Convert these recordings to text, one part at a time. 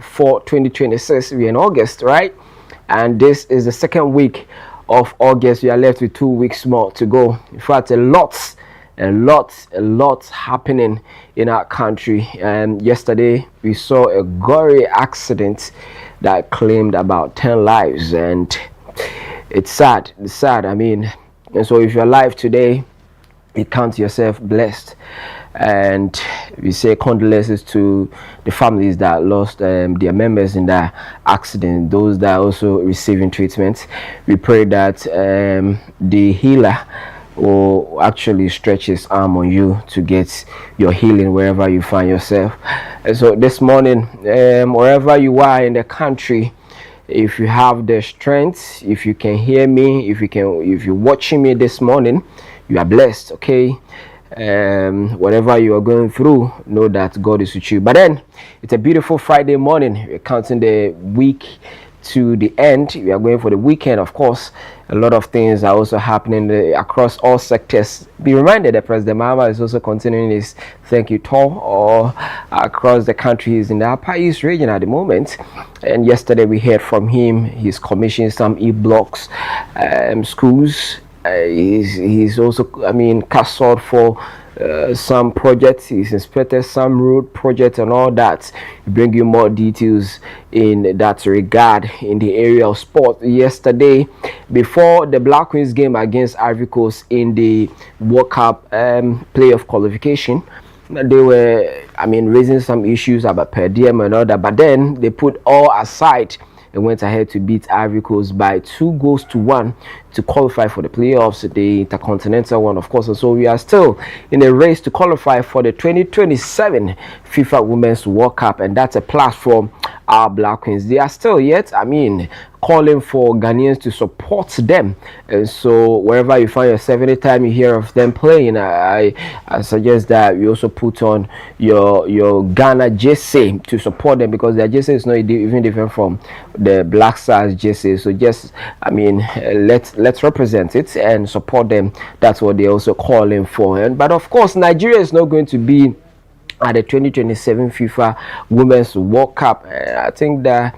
for 2026. We're in August, right? And this is the second week of August. We are left with 2 weeks more to go. In fact, a lot happening in our country. And yesterday we saw a gory accident that claimed about 10 lives, and it's sad. I mean, and so if you're alive today, you count yourself blessed. And we say condolences to the families that lost their members in that accident, those that are also receiving treatment. We pray that the healer will actually stretch his arm on you to get your healing wherever you find yourself. And so this morning, wherever you are in the country, if you have the strength, if you can hear me, if you're watching me this morning, you are blessed. Okay, whatever you are going through, know that God is with you. But then it's a beautiful Friday morning. We're counting the week to the end. We are going for the weekend. Of course, a lot of things are also happening across all sectors. Be reminded that President Mahama is also continuing his thank you tour or across the country. He's in the Upper East region at the moment, and yesterday we heard from him. He's commissioned some e-blocks schools. He's also, castled for some projects. He's inspected some road projects and all that. We bring you more details in that regard in the area of sport. Yesterday, before the Black Queens game against Ivory Coast in the World Cup playoff qualification, they were, raising some issues about per diem and all that, but then they put all aside and went ahead to beat Ivory Coast by 2-1 to qualify for the playoffs, the intercontinental one, of course. And so we are still in a race to qualify for the 2027 FIFA Women's World Cup, and that's a platform our Black Queens. They are still yet, calling for Ghanaians to support them. And so wherever you find yourself, anytime you hear of them playing, I suggest that you also put on your Ghana jersey to support them, because their jersey is not even different from the Black Stars jersey. So just let's represent it and support them. That's what they're also calling for. But of course, Nigeria is not going to be at the 2027 FIFA Women's World Cup. I think that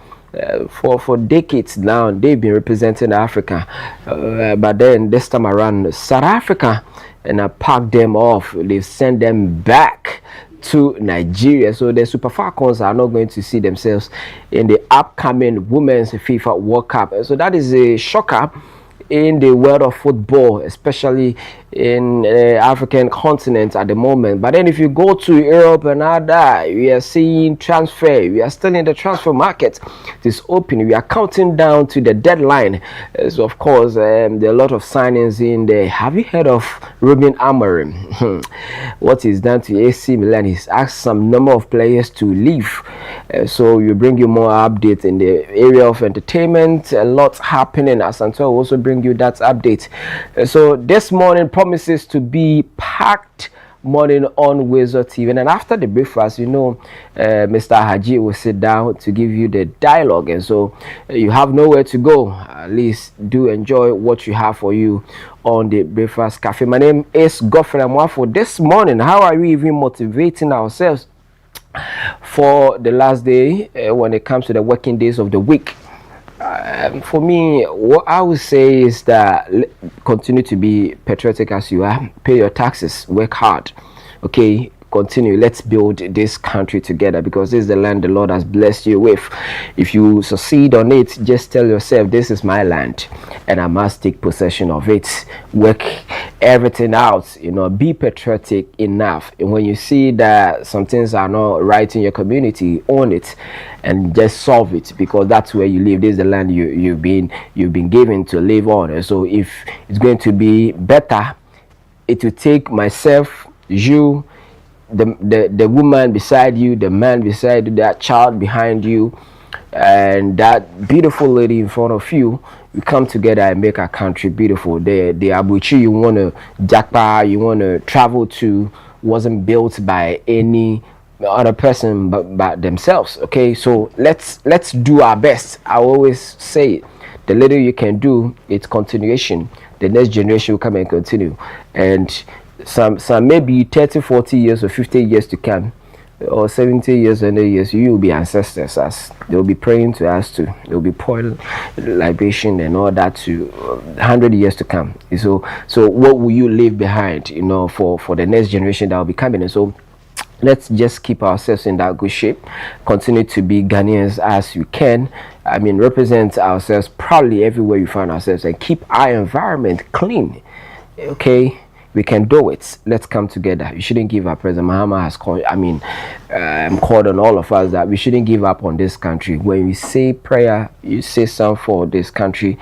for decades now they've been representing Africa, but then this time around South Africa and I packed them off. They've sent them back to Nigeria, so the Super Falcons are not going to see themselves in the upcoming Women's FIFA World Cup. So that is a shocker in the world of football, especially in the African continent at the moment. But then if you go to Europe and other, we are seeing transfer. We are still in the transfer market. It is open. We are counting down to the deadline. So of course, there are a lot of signings in there. Have you heard of Ruben Amorim? What he's done to AC Milan? He's asked some number of players to leave. So we bring you more updates in the area of entertainment. A lot happening. As Santo will also bring you that update. So this morning promises to be packed morning on WoezorTV, and then after the breakfast, Mr. Haji will sit down to give you the dialogue, and so you have nowhere to go. At least do enjoy what you have for you on the breakfast cafe. My name is Godfrey Amwafo. This morning, how are we even motivating ourselves for the last day when it comes to the working days of the week? For me, what I would say is that continue to be patriotic as you are. Pay your taxes, work hard. Okay, continue. Let's build this country together, because this is the land the Lord has blessed you with. If you succeed on it, just tell yourself, this is my land and I must take possession of it. Work everything out, be patriotic enough. And when you see that some things are not right in your community, own it and just solve it, because that's where you live. This is the land you've been given to live on. And so if it's going to be better, it will take myself, you, the woman beside you, the man beside you, that child behind you, and that beautiful lady in front of you. We come together and make our country beautiful. The Abuchi you want to jackpot, you want to travel to, wasn't built by any other person but themselves. Okay, so let's do our best. I always say it. The little you can do, it's continuation. The next generation will come and continue, and some maybe 30, 40 years or 50 years to come, or 70 years and 8 years, you will be ancestors. As they will be praying to us too. They will be pouring libation and all that to 100 years to come. So what will you leave behind? For the next generation that will be coming. And so let's just keep ourselves in that good shape. Continue to be Ghanaians as we can. I mean, represent ourselves proudly everywhere we find ourselves and keep our environment clean. Okay, we can do it. Let's come together. You shouldn't give up. President Mahama has called. I'm called on all of us that we shouldn't give up on this country. When you say prayer, you say something for this country.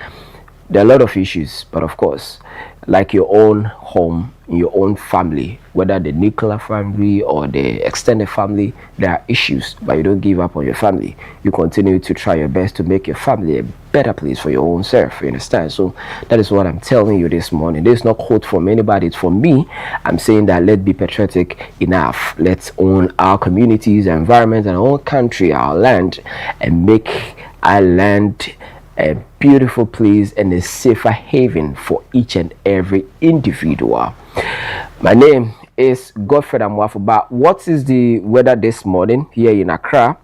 There are a lot of issues, but of course, like your own home, your own family, whether the nuclear family or the extended family, there are issues, but you don't give up on your family. You continue to try your best to make your family a better place for your own self. You understand? So that is what I'm telling you this morning. There's no quote from anybody. It's from me. I'm saying that let's be patriotic enough. Let's own our communities, our environment, and our own country, our land, and make our land a beautiful place and a safer haven for each and every individual. My name is Godfred Amwafu. But what is the weather this morning here in Accra?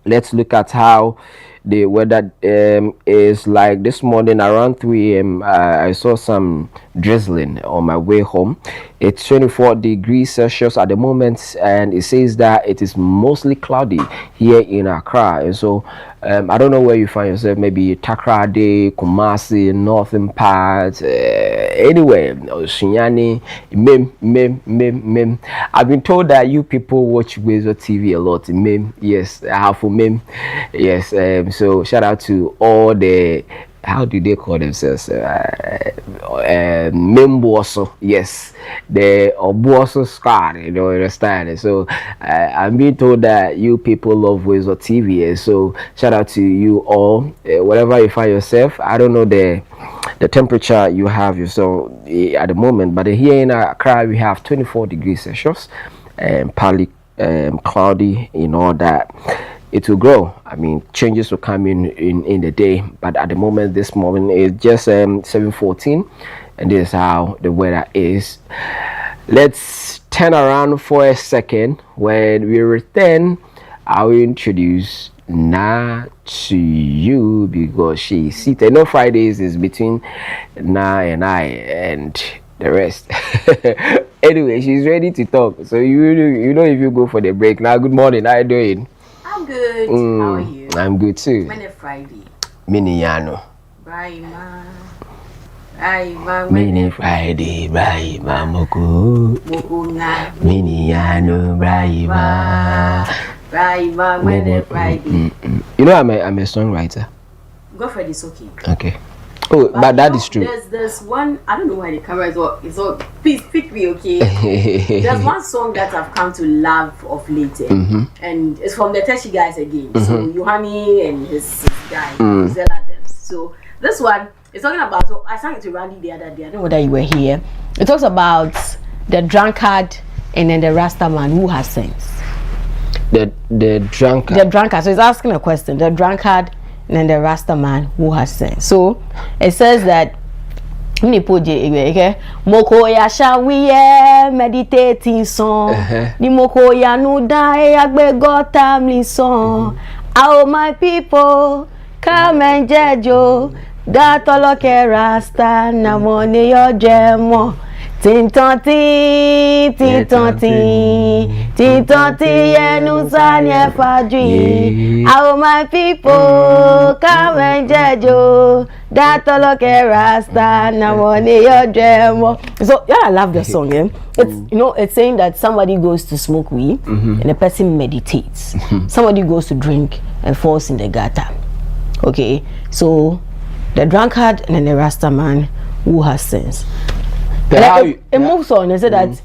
Let's look at how the weather is like this morning around 3 a.m. I saw some drizzling on my way home. It's 24 degrees Celsius at the moment, and it says that it is mostly cloudy here in Accra. And so I don't know where you find yourself, maybe Takrade, Kumasi, northern parts, anywhere, Shinyani, Mem. I've been told that you people watch WoezorTV a lot. Mem, yes, I have for Mem, yes. So shout out to all the, how do they call themselves? Memboso, yes, the Oboso squad, understand? So I'm being told that you people love WoezorTV, so shout out to you all. Wherever you find yourself, I don't know the temperature you have yourself at the moment, but here in Accra we have 24 degrees Celsius and partly cloudy, that. It will grow. I mean, changes will come in the day, but at the moment, this morning it's just 7:14, and this is how the weather is. Let's turn around for a second. When we return, I will introduce Na to you because she's seated. No, Fridays is between Na and I and the rest. Anyway, she's ready to talk. So you know if you go for the break now. Good morning. How are you doing? I'm good. How are you? I'm good too. When it's Friday. Miniano. Brahima. Mini Friday, Brahima Moku. Miniano, Brahima. When it's Friday. You know I'm a songwriter. Godfred is okay. Okay. Oh, but that is true. There's one, I don't know why the camera is all please pick me, okay? There's one song that I've come to love of late, and it's from the Teshi guys again. So Yohani and his guy, Zella them. So this one is talking about, so I sang it to Randy the other day. I don't know whether you were here. It talks about the drunkard and then the Rasta man who has sense. The drunkard. The drunkard. So he's asking a question. The drunkard and then the Rasta man who has sense. So it says that Moko ya shawiye meditating song. Ni moko ya nuda agbe got timely song. Oh my people, come and jejo. That oloke Rasta na money your gemo. Tintonti, enusanye fadri. Oh my people, come and jejo. That oloke Rasta na money your gemo. So yeah, I love the song. Yeah? It's it's saying that somebody goes to smoke weed and a person meditates. Somebody goes to drink and falls in the gutter. Okay, so the drunkard and then the Rasta man who has sense. It moves on and said that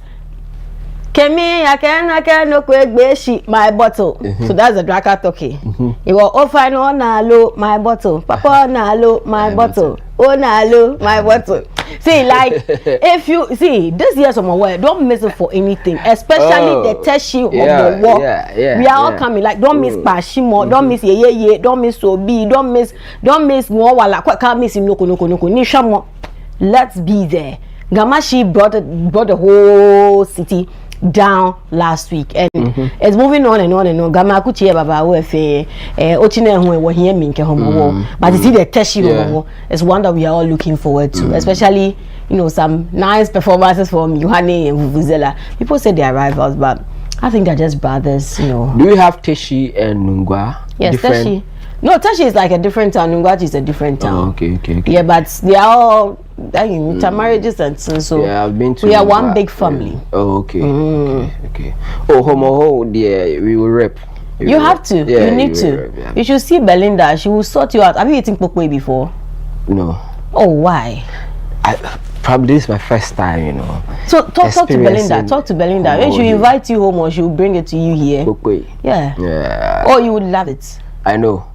Kemi, I can no quick beshi my bottle. So that's the drunkard talking. You go, oh fine, oh na lo my bottle. Papa na lo my bottle. Oh na lo my bottle. See, like if you see this year some word, don't miss it for anything, especially the teshi of the war. We are all coming, like don't miss Pashimo, don't miss ye, don't miss Obi, don't miss Nwala, can't miss Noko Nishamo. Let's be there. Gamashi brought the whole city down last week, and it's moving on and on and on. Gama kuchie baba wefe ochine hu we here minke homo, but you see the teshi homo is one that we are all looking forward to, especially some nice performances from Yohane and Vuvuzela. People say they are rivals, but I think they're just brothers. Do you have Teshi and Nungwa? Yes, Teshi. No, Teshi is like a different town. Nungwaji is a different town. Oh, okay. Yeah, but they are all marriages and so. Yeah, I've been to. We are one big family. Yeah. Oh, okay. Okay. Oh, homo, dear, we will rep. You have to. Yeah, you need to. Rep, yeah. You should see Belinda. She will sort you out. Have you eaten pokwe before? No. Oh, why? Probably this is my first time, So talk to Belinda. Talk to Belinda. When she invite you home, or she will bring it to you here. Pokwe. Yeah. Yeah. Oh, you would love it. I know.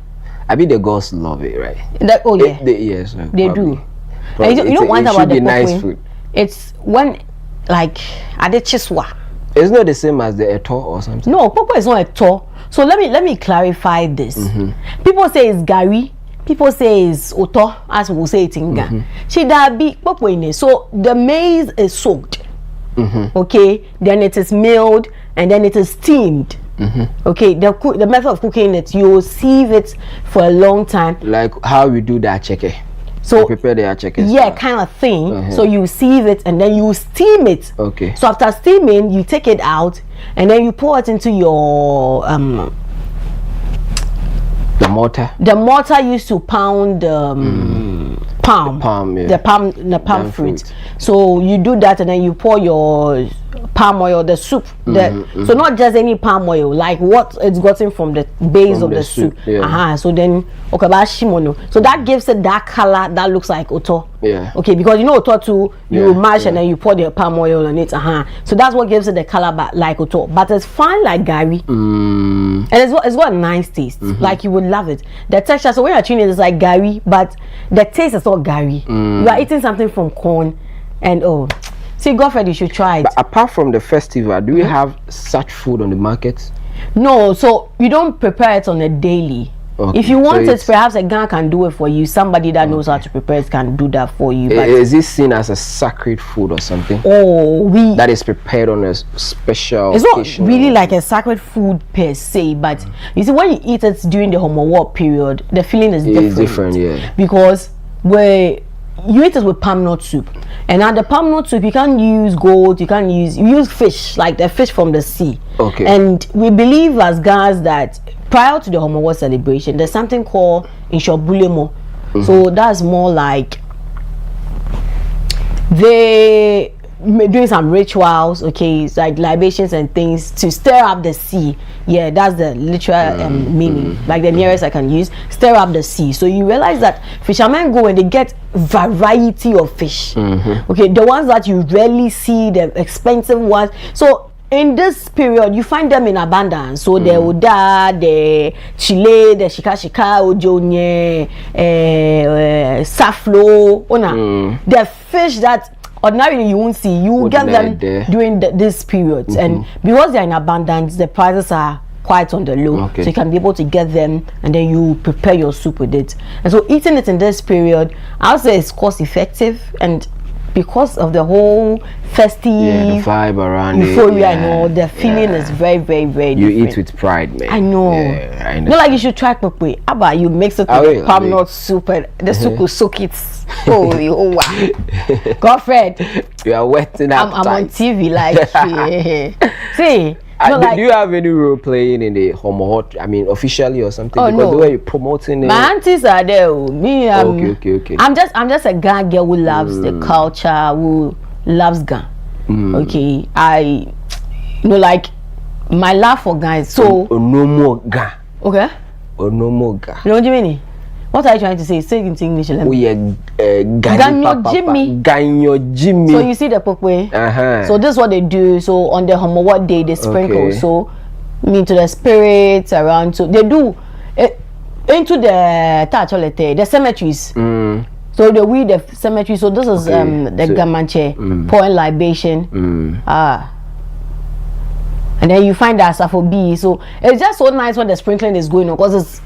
I mean, the girls love it, right? Yes, they do. And you know one about the nice food. It's when, like, at the chiswa. It's not the same as the eto or something. No, pokwe is not eto. So let me clarify this. People say it's gari. People say it's oto, as we will say it in Ghana. So the maize is soaked. Okay, then it is milled and then it is steamed. Okay, the method of cooking it, you sieve it for a long time. Like how we do that cheke. So you prepare the cheke. Yeah, kind of thing. So you sieve it and then you steam it. Okay. So after steaming, you take it out and then you pour it into your the mortar. The mortar used to pound palm, yeah. the palm fruit. So you do that and then you pour your palm oil, the soup. So not just any palm oil, like what it's gotten from the base of the soup. Yeah. So then so that gives it that color that looks like oto. Yeah. Okay, because oto too, you mash and then you pour the palm oil on it. So that's what gives it the color like oto. But it's fine like gari. And it's got a nice taste. Like you would love it. The texture, so when you're chewing it, it's like gari, but the taste is not gari. You are eating something from corn and see, Godfrey, you should try it. But apart from the festival, do you have such food on the market? No, so you don't prepare it on a daily. Okay. If you want it, perhaps a Ghana can do it for you. Somebody that knows how to prepare it can do that for you. But is this seen as a sacred food or something? That is prepared on a special It's not really like a sacred food per se, but you see, when you eat it during the homo war period, the feeling is different. It's different, yeah. Because you eat it with palm nut soup, and now the palm nut soup you can't use goat, you use fish, like the fish from the sea. Okay. And we believe as guys that prior to the homo war celebration, there's something called inshobulemo. So that's more like they doing some rituals, okay, it's like libations and things to stir up the sea. Yeah, that's the literal meaning, like the nearest I can use, stir up the sea. So you realize that fishermen go and they get variety of fish. Okay, the ones that you rarely see, the expensive ones. So in this period, you find them in abundance. So the uda, the chile, the shikashika, ojonye, saflo, the fish that ordinarily you won't see, you get them during this period. And because they're in abundance, the prices are quite on the low. So you can be able to get them and then you prepare your soup with it. And so eating it in this period, I would say it's cost effective, and because of the whole festive the vibe around euphoria and all, the feeling is very, very, very you different. Eat with pride, man. I know. I know. Not like you should try pokwe. Aba, you mix it with palm nut soup and the soup will soak it. Oh wow. Godfred, you are wetting up. I'm on TV like see. Do you have any role playing in the homo hot? I mean, officially or something? Because the way you're promoting it. My aunties are there. Me, okay. I'm just a Ghana girl who loves the culture, who loves Ghana. Okay, like my love for Ghana is so. No more Ghana. Okay. No more Ghana. You know what you mean? What are you trying to say? Say it in English. Ganyo Jimmy. So you see the pokwe. So this is what they do. So on the homo what day they sprinkle. So mean to the spirits around. So they do into the cemeteries. So they weed the cemetery. So this is the gamanche pouring libation. And then you find that Safobi. So it's just so nice when the sprinkling is going on, because it's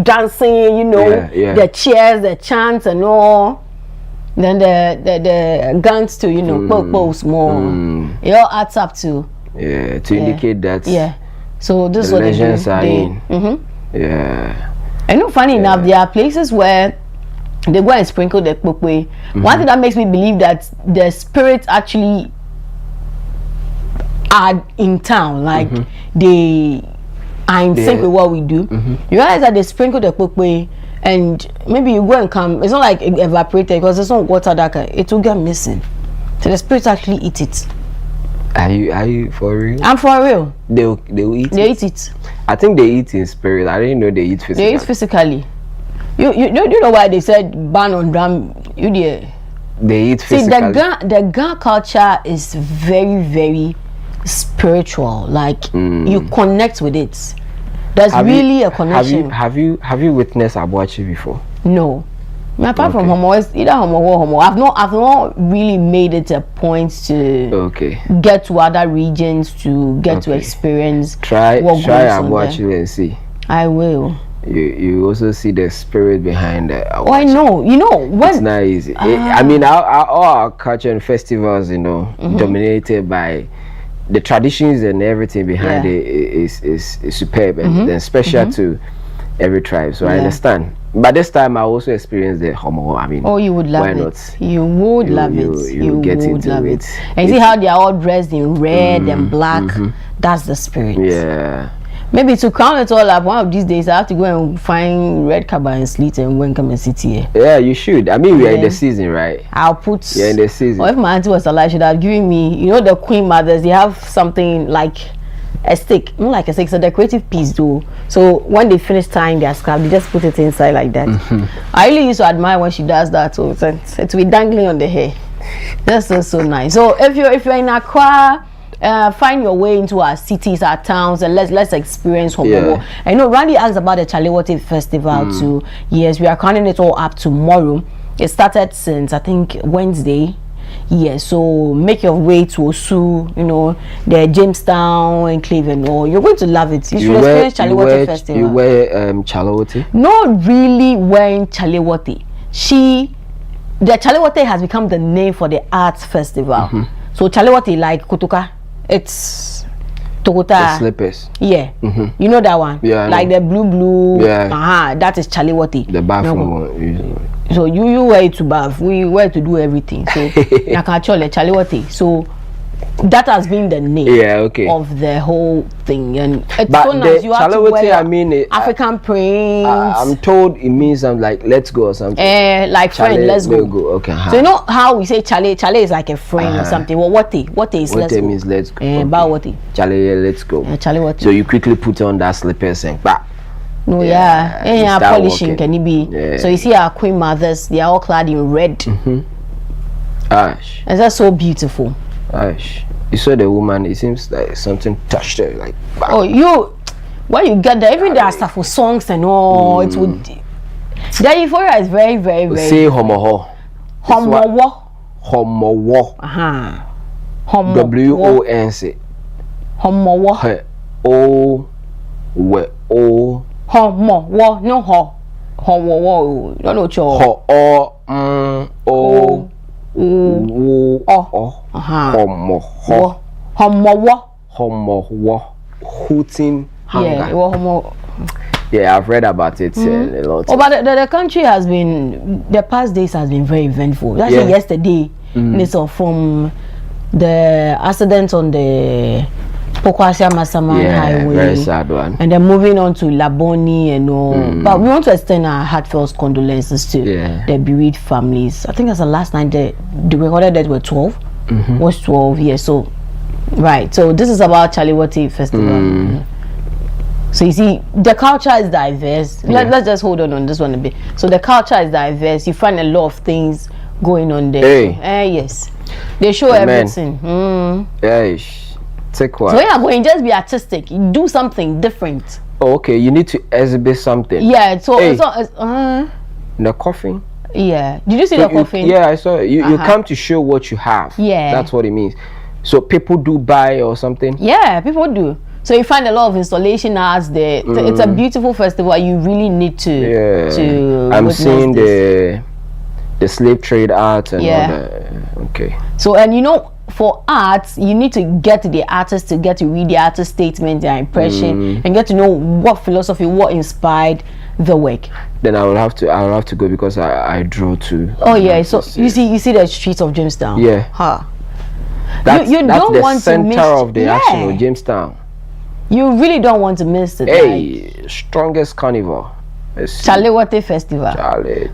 dancing, the cheers, the chants and all. Then the guns to, more. It all adds up to Yeah, to indicate that. Yeah. So this is the what they do. legends are in. Yeah. And no, funny enough, there are places where they go and sprinkle the kpokpe. One thing that makes me believe that the spirits actually are in town, like they are in sync with what we do. You realize that they sprinkle the kpokpe, and maybe you go and come. It's not like it evaporated because there's no water that it will get missing. So the spirits actually eat it. Are you for real? I'm for real. They'll eat. They eat it. I think they eat in spirit. I didn't know they eat physically. They eat physically. You know why they said ban on drum? You there? They eat physically. See, the Ga culture is very, very spiritual. Like you connect with it. There's really a connection. Have you witnessed Abuachi before? No. Apart from homo, it's either homo or homo. I've not really made it a point to get to other regions to get to experience. Try Abuachi and see. I will. You also see the spirit behind it. Oh, I know. You know when it's not easy. I mean, our culture and festivals, dominated by the traditions and everything behind it is superb and then special to every tribe. So I understand. But this time I also experienced the homo. I mean, you would love why it. Not? You would love it. You get would into love it. And see how they are all dressed in red and black. That's the spirit. Yeah. Maybe to crown it all up, one of these days I have to go and find red kaba and slit and go and come and sit here. Yeah, you should. I mean, we are in the season, right? I'll put. Yeah, in the season. Or if my auntie was alive, she'd have given me. The queen mothers. They have something like a stick, not like a stick. It's a decorative piece, though. So when they finish tying their scarf, they just put it inside like that. I really used to admire when she does that. So it's be dangling on the hair. That's so nice. So if you're in Accra. Find your way into our cities, our towns, and let's experience homo. I know Randy asked about the Chalewote Festival too. Yes, we are counting it all up tomorrow. It started since I think Wednesday. Yes, so make your way to Osu, the Jamestown enclave and all. You're going to love it. You should experience Chalewote Festival. You wear Chalewote? Not really wearing Chalewote. The Chalewote has become the name for the arts festival. So Chalewote like Kutuka. It's Tokota. The slippers. Yeah. You know that one? Yeah. Like the blue. Yeah. That is Chalewote. The bathroom one. So you wear it to bath. We wear to do everything. So I can call it Chalewote. So that has been the name of the whole thing. And it's but so nice. You have to wear African print. I'm told it means like let's go or something. Like Chale, friend, let's go. Okay. So you know how we say Chale? Chale is like a friend or something. Well, what is let's go? Means let's go. Chale, let's go. Chale what? So you quickly put on that slippers and bah. No, polishing can it be? Yeah. So you see our queen mothers, they are all clad in red. Ash. And that's so beautiful. Ash. You saw the woman, it seems like something touched her, like bah. Oh, when you get there, even there are stuff for songs and all, it would. The euphoria is very, very, very. Say homo. Homo. Homo. Homo. WONC. Homo. O. Homo. No ho. Homo. No no cho. Ho. O. Homo. Hooting hunger. Yeah, I've read about it a lot. Oh, but the country has been, the past days has been very eventful. Actually, yesterday, from the accident on the Pokwasia Masaman Highway. Very sad one. And then moving on to Laboni and all. But we want to extend our heartfelt condolences to the bereaved families. I think that's the last night the recorded deaths were 12. Was 12 years. So, right. So this is about Chalewote Festival. So you see, the culture is diverse. Let's just hold on this one a bit. So the culture is diverse. You find a lot of things going on there. Yes. They show everything. Take what? So when you're going, just be artistic. You do something different. Oh, okay. You need to exhibit something. Yeah. So it's the coffin. Yeah. Did you see the coffin? Yeah, I saw it. You come to show what you have. Yeah. That's what it means. So people do buy or something. Yeah, people do. So you find a lot of installation arts there. It's a beautiful festival. You really need to. I'm seeing the slave trade art and all that. Okay. So and for art, you need to get the artist to get to read the artist statement, their impression, and get to know what philosophy, what inspired the work. Then I will have to go because I draw too. Oh yeah, so you see the streets of Jamestown. Yeah. Huh. That's you don't the want center to miss of the action of Jamestown. You really don't want to miss it. Hey, strongest carnival. Charlie Water Festival. Charlie.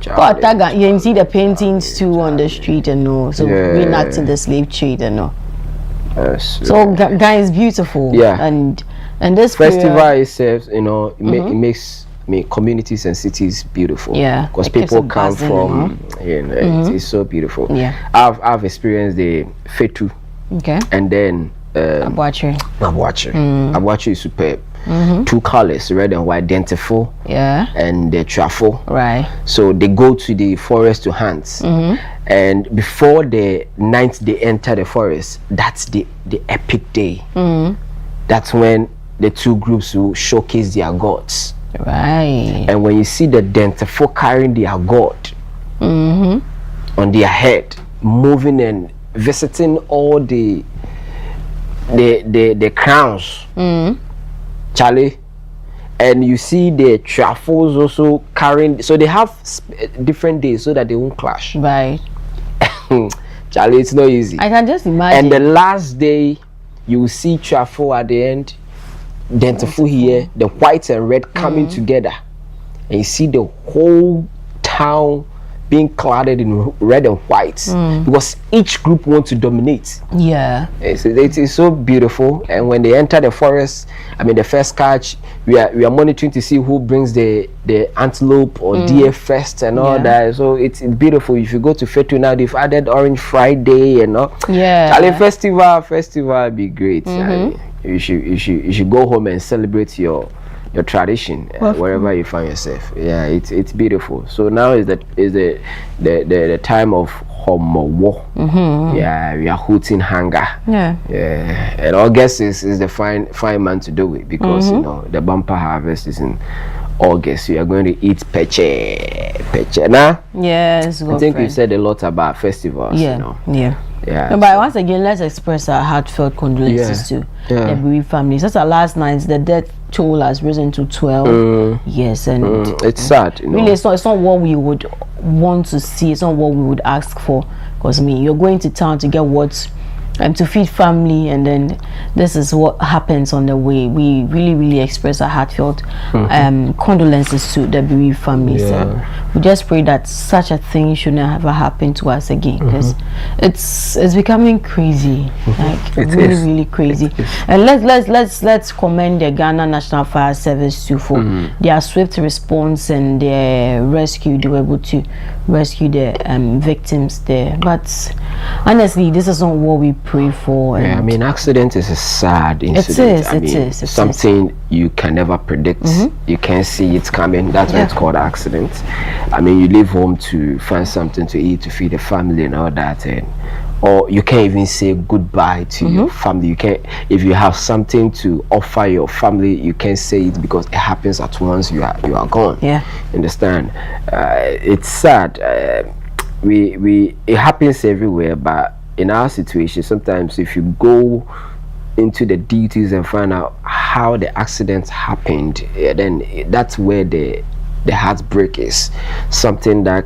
You can see the paintings too on the street and all. So reenacting the slave trade and all. So guys, beautiful. Yeah. And this festival itself, you know, it makes communities and cities beautiful. Yeah. Because people come from, you know, it's so beautiful. Yeah. I've experienced the Fetu. Okay. And then Abuachi. Abuachi is superb. Two colors, red and white, identical. Yeah. And the truffle. Right. So they go to the forest to hunt. And before the night they enter the forest, that's the epic day. That's when the two groups will showcase their gods. Right. And when you see the identical carrying their god on their head, moving and visiting all the crowns, Charlie, and you see the truffles also carrying, so they have different days so that they won't clash. Right. Charlie, it's not easy. I can just imagine. And the last day you will see truffle at the end, identical here, the white and red coming together, and you see the whole town being clouded in red and white because each group wants to dominate. Yeah. It is so beautiful. And when they enter the forest, I mean the first catch, we are monitoring to see who brings the antelope or deer first and all that. So it's beautiful. If you go to Fetu now, they've added Orange Friday and all. Yeah. Charlie, festival be great. I mean, you should go home and celebrate your tradition wherever you find yourself. Yeah, it's beautiful. So now is the time of Homowo. Yeah, we are hooting hunger. Yeah, and August is the fine month to do it because you know the bumper harvest is in August. We are going to eat peche now. Yes, I think you said a lot about festivals. You know? Yeah. No, but once again, let's express our heartfelt condolences to the bereaved families. That's our last night. The death toll has risen to 12. Yes, and it's sad. You know? Really, it's not what we would want to see. It's not what we would ask for. Because you're going to town to get what, to feed family, and then this is what happens on the way. We really express our heartfelt condolences to the bereaved families. We just pray that such a thing should never happen to us again, because it's becoming crazy, like really crazy. And let's commend the Ghana National Fire Service too for their swift response and their rescue. They were able to rescue the victims there. But honestly, this is not what we pray for. I mean, accident is a sad incident. It is something you can never predict. You can't see it coming. That's why it's called accident. I mean, you leave home to find something to eat, to feed the family and all that, or you can't even say goodbye to your family. You can't, if you have something to offer your family, you can't say it because it happens at once. You are gone. Understand? It's sad. It happens everywhere, but in our situation, sometimes if you go into the details and find out how the accident happened, then that's where the heartbreak is. Something that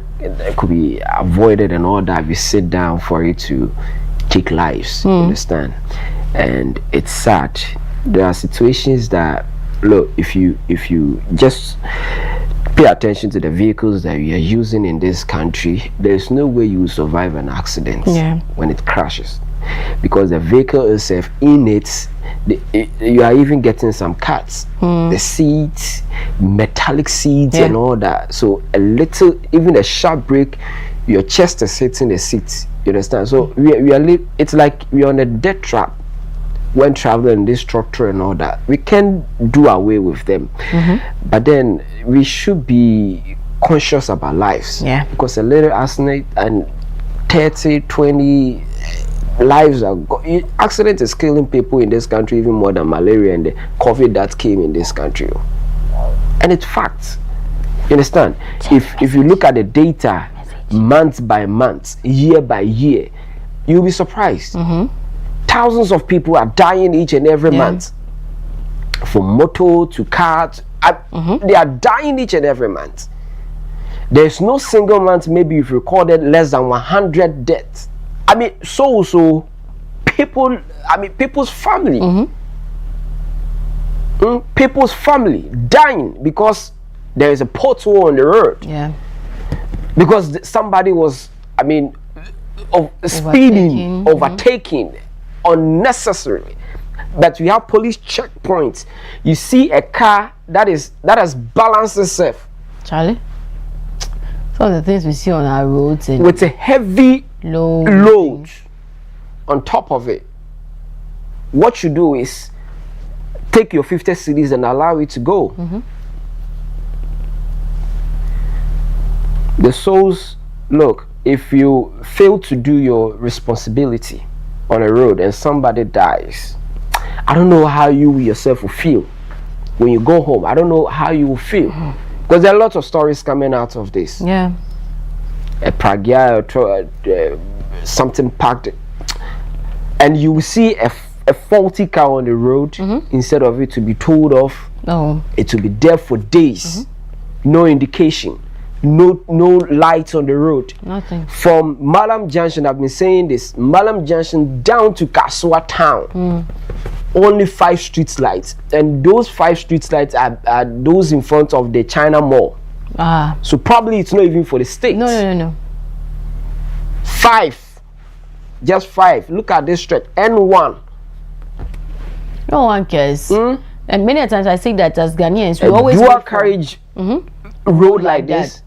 could be avoided and all that. We sit down for it to take lives. Understand? And it's sad. There are situations that, look, if you just pay attention to the vehicles that we are using in this country, there's no way you will survive an accident when it crashes, because the vehicle itself, in it, you are even getting some cuts, the seats, metallic seats and all that. So a little, even a sharp break, your chest is hitting the seat. You understand? So it's like we're on a death trap when traveling in this structure and all that. We can do away with them, but then we should be conscious about lives, because a little accident and 30-20 lives are accident is killing people in this country even more than malaria and the COVID that came in this country. And it's fact. You understand? If you look at the data month by month, year by year, you'll be surprised. thousands of people are dying each and every month. From motor to cars, they are dying each and every month. There's no single month maybe you've recorded less than 100 deaths. I mean, so people, I mean, people's family, people's family dying because there is a pothole on the road. Yeah. Because somebody was, I mean, speeding, overtaking unnecessarily. But we have police checkpoints. You see a car that has balanced itself. Charlie, some of the things we see on our roads with a heavy load on top of it. What you do is take your 50 cedis and allow it to go. The souls, look, if you fail to do your responsibility on a road and somebody dies, I don't know how you yourself will feel when you go home. I don't know how you will feel, because there are lots of stories coming out of this. Yeah. A pragya, something packed, and you will see a faulty car on the road. Instead of it to be told off, it will be there for days. No indication, no lights on the road. Nothing. From Malam Junction, I've been saying this, Malam Junction down to Kaswa town, only 5 street lights, and those 5 street lights are those in front of the China Mall. So probably it's not even for the state. No. 5, just 5. Look at this stretch, N1. No one cares. And many times I say that as Ghanaians, we always dual carriage road like this.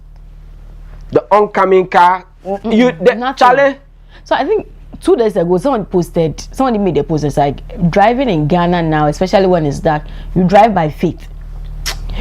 The oncoming car, Charlie. So I think 2 days ago, somebody made a post. It's like driving in Ghana now, especially when it's dark, you drive by faith.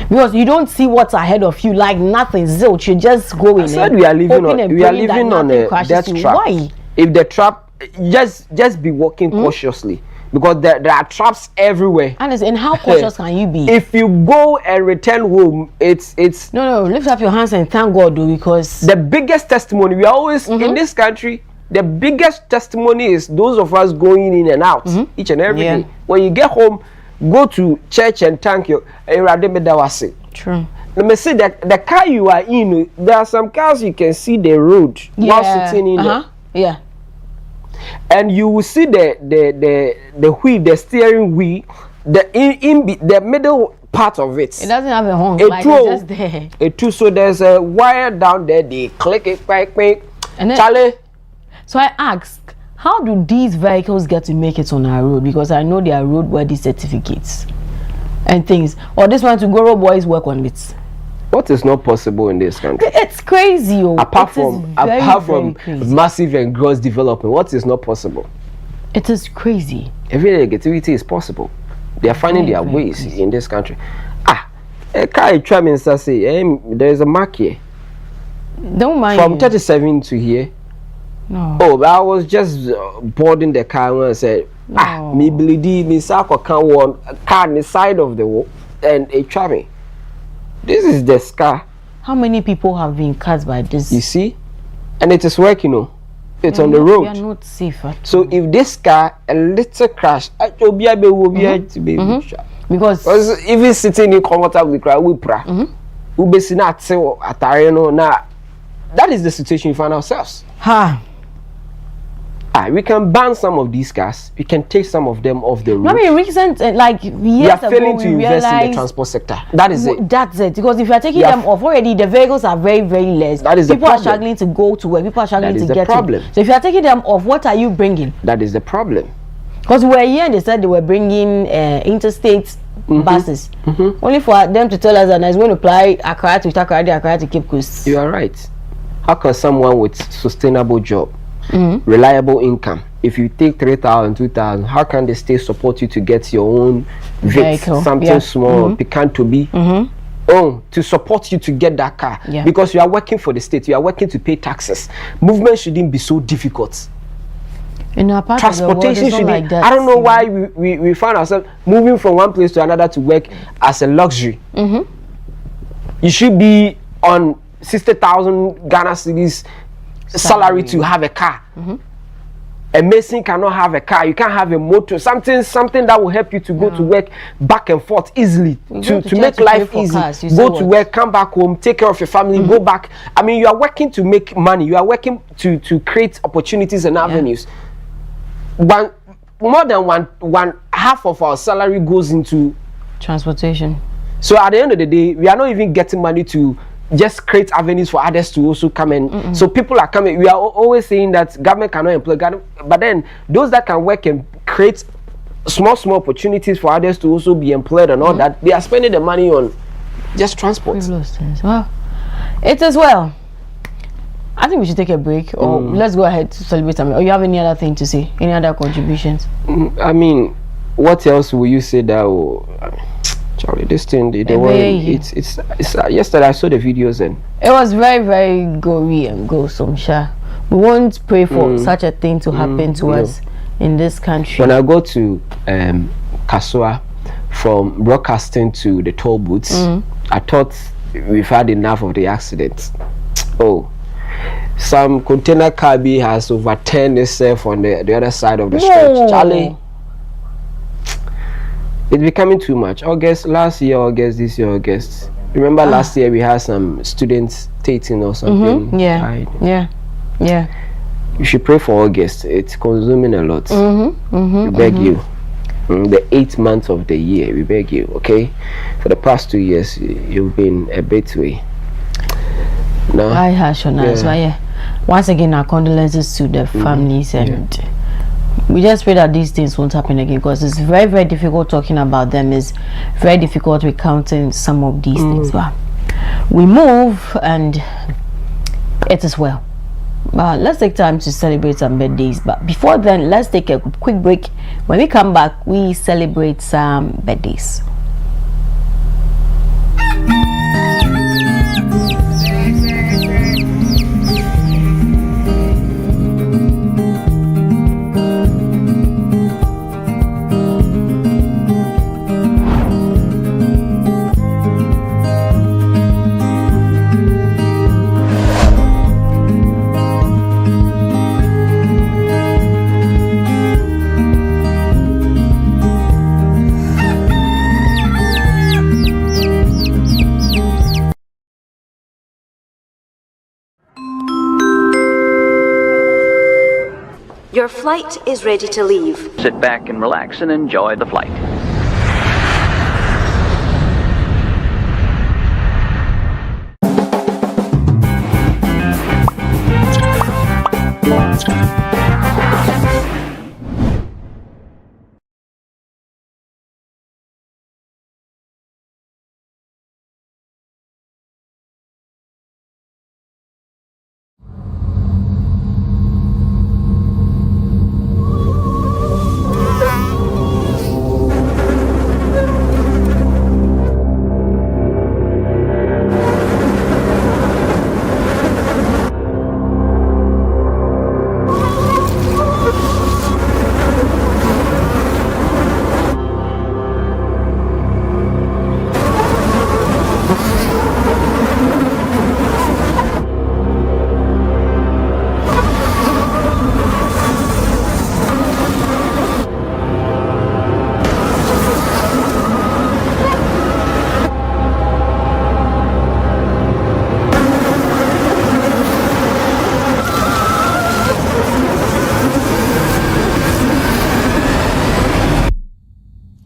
Because you don't see what's ahead of you, like nothing, zilch. You just go in. I said we are living on a death trap. Why? If the trap, just be walking cautiously, because there are traps everywhere. And how cautious can you be? If you go and return home, it's no. Lift up your hands and thank God, though, because the biggest testimony we are always in this country. The biggest testimony is those of us going in and out each and every day. When you get home, go to church and thank you. True. Let me say that the car you are in, there are some cars you can see the road while sitting in there. Yeah. And you will see the wheel, the steering wheel, the middle part of it. It doesn't have a horn. It's just there. So there's a wire down there. They click it, quick. And then, Charlie. So I asked, how do these vehicles get to make it on our road? Because I know they are roadworthy certificates and things. Or this one to Goro boys work on it. What is not possible in this country? It's crazy. Apart from massive and gross development, what is not possible? It is crazy. Every negativity is possible. They are finding their ways in this country. A car there is a mark here. Don't mind. From 37 to here. No. Oh, but I was just boarding the car when I said, me bleedy, me sako can one car on the side of the wall and a traveling. This is the scar. How many people have been cut by this? You see? And it is working, it's on the road. You are not safe at so if this car, a little crash, will be because even sitting in comfortably cry, we pra. That is the situation we find ourselves. We can ban some of these cars. We can take some of them off the road. I mean, recent, like years we are failing ago, to invest in the transport sector. That is it. That's it. Because if you are taking them off already, the vehicles are very, very less. That is people the are struggling to go to where people are struggling to get problem. to. So if you are taking them off, what are you bringing? That is the problem. Because we were here and they said they were bringing interstate buses. Only for them to tell us that it's going to apply Accra to Cape Coast. You are right. How can someone with sustainable job, reliable income, if you take 3,000, 2,000, how can the state support you to get your own vehicle, something small, pecan to be, to support you to get that car? Because you are working for the state, you are working to pay taxes. Movement shouldn't be so difficult. In our part transportation of the world, should be. like that, I don't know why we find ourselves moving from one place to another to work as a luxury. You should be on 60,000 Ghana cedis salary to have a car. A mason cannot have a car. You can't have a motor. Something that will help you to go to work back and forth easily, to make life easy. Go to work, come back home, take care of your family, go back. I mean, you are working to make money. You are working to create opportunities and avenues. More than one half of our salary goes into transportation. So at the end of the day, we are not even getting money to just create avenues for others to also come in. So people are coming. We are always saying that government cannot employ, but then those that can work and create small opportunities for others to also be employed and all that, they are spending the money on just transport. Well, it as well. I think we should take a break, or let's go ahead to celebrate something. Or you have any other thing to say? Any other contributions? I mean, what else will you say that will... Charlie, this thing, it's yesterday I saw the videos and it was very, very gory and gruesome. We won't pray for such a thing to happen to us in this country. When I go to Kasua, from broadcasting to the toll booths, I thought we've had enough of the accidents. Oh, some container car has overturned itself on the other side of the stretch. Charlie, it's becoming too much. Last year, August, this year, August. Remember last year we had some students dating or something. Yeah. You should pray for August. It's consuming a lot. We beg you. The 8 months of the year, we beg you. Okay, for the past 2 years, you've been a bit way. No. I harsh on us. Once again, our condolences to the families and. We just pray that these things won't happen again, because it's very, very difficult talking about them. It's very difficult recounting some of these things. But we move, and it is well. But let's take time to celebrate some birthdays. But before then, let's take a quick break. When we come back, we celebrate some birthdays. Your flight is ready to leave. Sit back and relax and enjoy the flight.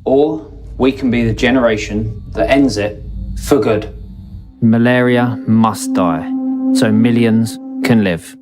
Or we can be the generation that ends it for good. Malaria must die, so millions can live.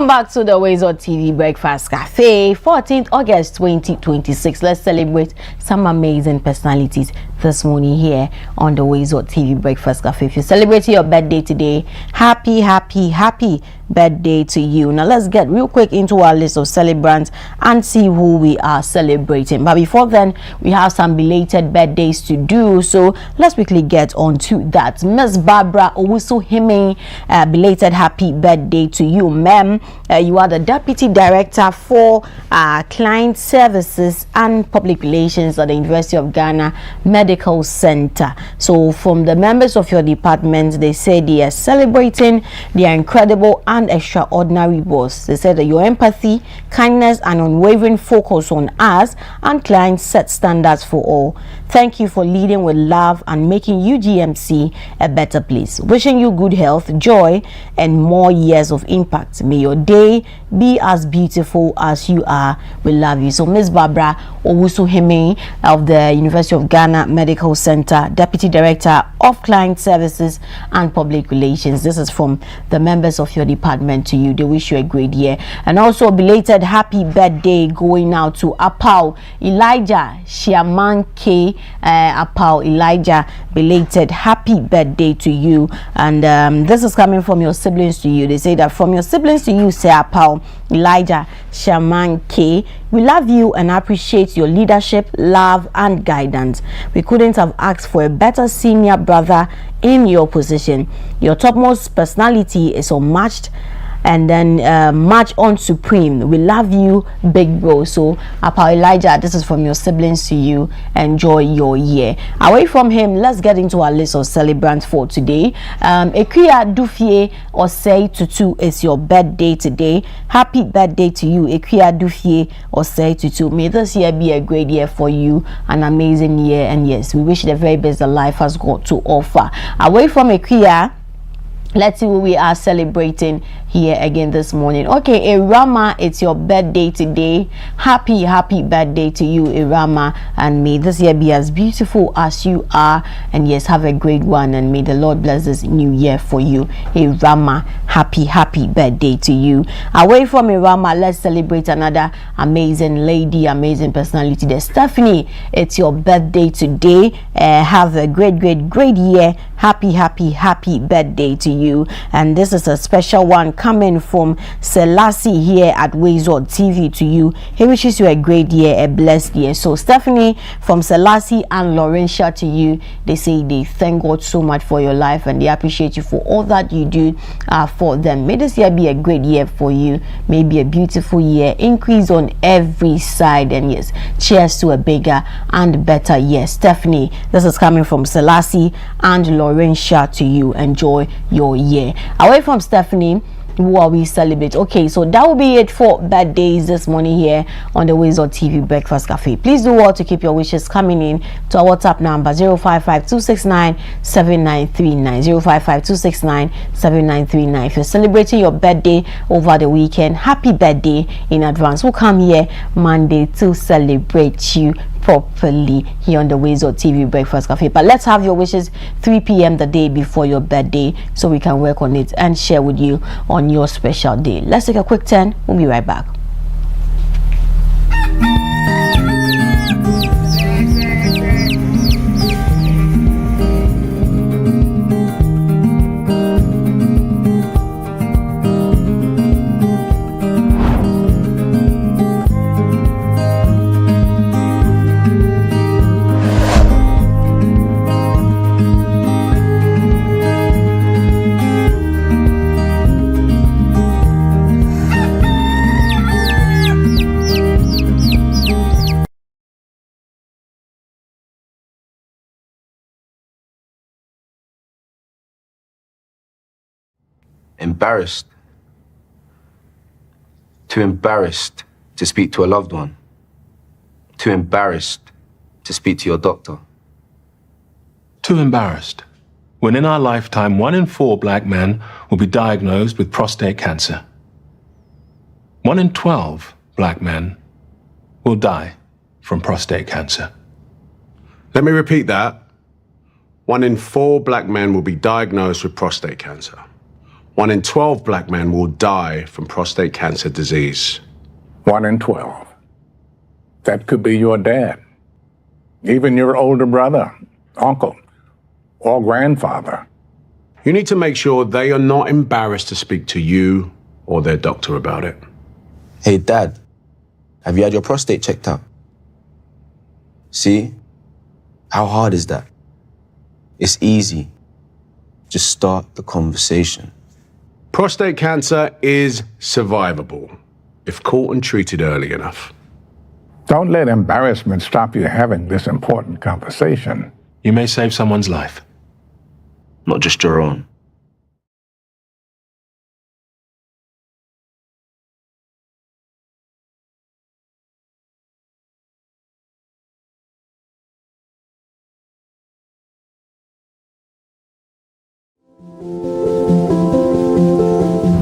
Back to the WoezorTV Breakfast Cafe, 14th August 2026. Let's celebrate some amazing personalities this morning here on the WoezorTV Breakfast Cafe. If you're celebrating your birthday today, happy birthday to you. Now let's get real quick into our list of celebrants and see who we are celebrating. But before then, we have some belated birthdays to do, so let's quickly get on to that. Miss Barbara Owusu-Hime, belated happy birthday to you, ma'am. You are the Deputy Director for Client Services and Public Relations at the University of Ghana Medical Center. So from the members of your department, they say they are celebrating their incredible and extraordinary boss. They said that your empathy, kindness, and unwavering focus on us and clients set standards for all. Thank you for leading with love and making UGMC a better place. Wishing you good health, joy, and more years of impact. May your day be as beautiful as you are. We love you. So Miss Barbara Owusu-Hime of the University of Ghana Medical Center, Deputy Director of Client Services and Public Relations. This is from the members of your department to you. They wish you a great year. And also a belated happy birthday going out to Apau Elijah Shiamanke. Apau Elijah, belated happy birthday to you. And this is coming from your siblings to you. They say that from your siblings to you, say Apau Elijah Shamanke, we love you and appreciate your leadership, love, and guidance. We couldn't have asked for a better senior brother in your position. Your topmost personality is unmatched, and then match on supreme. We love you, big bro. So Apau Elijah, this is from your siblings to you. Enjoy your year. Away from him, let's get into our list of celebrants for today. Ekuya Dufie Osei Tutu, is your birthday today. Happy birthday to you, Ekuya Dufie Osei Tutu. May this year be a great year for you, an amazing year, and yes, we wish the very best that life has got to offer. Away from Ekuya, let's see who we are celebrating here again this morning. Okay, Irama, it's your birthday today. Happy birthday to you, Irama, and may this year be as beautiful as you are, and yes, have a great one, and may the Lord bless this new year for you. Irama, happy birthday to you. Away from Irama, let's celebrate another amazing lady, amazing personality. There's Stephanie, it's your birthday today. Have a great year. Happy birthday to you. And this is a special one coming from Selassie here at WoezorTV to you. He wishes you a great year, a blessed year. So Stephanie from Selassie and Laurentia to you, they say they thank God so much for your life and they appreciate you for all that you do for them. May this year be a great year for you. May be a beautiful year, increase on every side, and yes, cheers to a bigger and better year. Stephanie, this is coming from Selassie and Laurentia to you. Enjoy your year. Away from Stephanie, who are we celebrate? Okay, so that will be it for birthdays this morning here on the WoezorTV Breakfast Cafe. Please do well to keep your wishes coming in to our WhatsApp number 055-269-7939 055-269-7939. If you're celebrating your birthday over the weekend, happy birthday in advance. We'll come here Monday to celebrate you properly here on the WoezorTV Breakfast Cafe. But let's have your wishes 3 p.m. the day before your birthday so we can work on it and share with you on your special day. Let's take a quick turn. We'll be right back. Embarrassed. Too embarrassed to speak to a loved one. Too embarrassed to speak to your doctor. Too embarrassed. When in our lifetime, 1 in 4 black men will be diagnosed with prostate cancer. 1 in 12 black men will die from prostate cancer. Let me repeat that. 1 in 4 black men will be diagnosed with prostate cancer. 1 in 12 black men will die from prostate cancer disease. 1 in 12. That could be your dad, even your older brother, uncle, or grandfather. You need to make sure they are not embarrassed to speak to you or their doctor about it. Hey, Dad, have you had your prostate checked out? See? How hard is that? It's easy. Just start the conversation. Prostate cancer is survivable if caught and treated early enough. Don't let embarrassment stop you having this important conversation. You may save someone's life. Not just your own.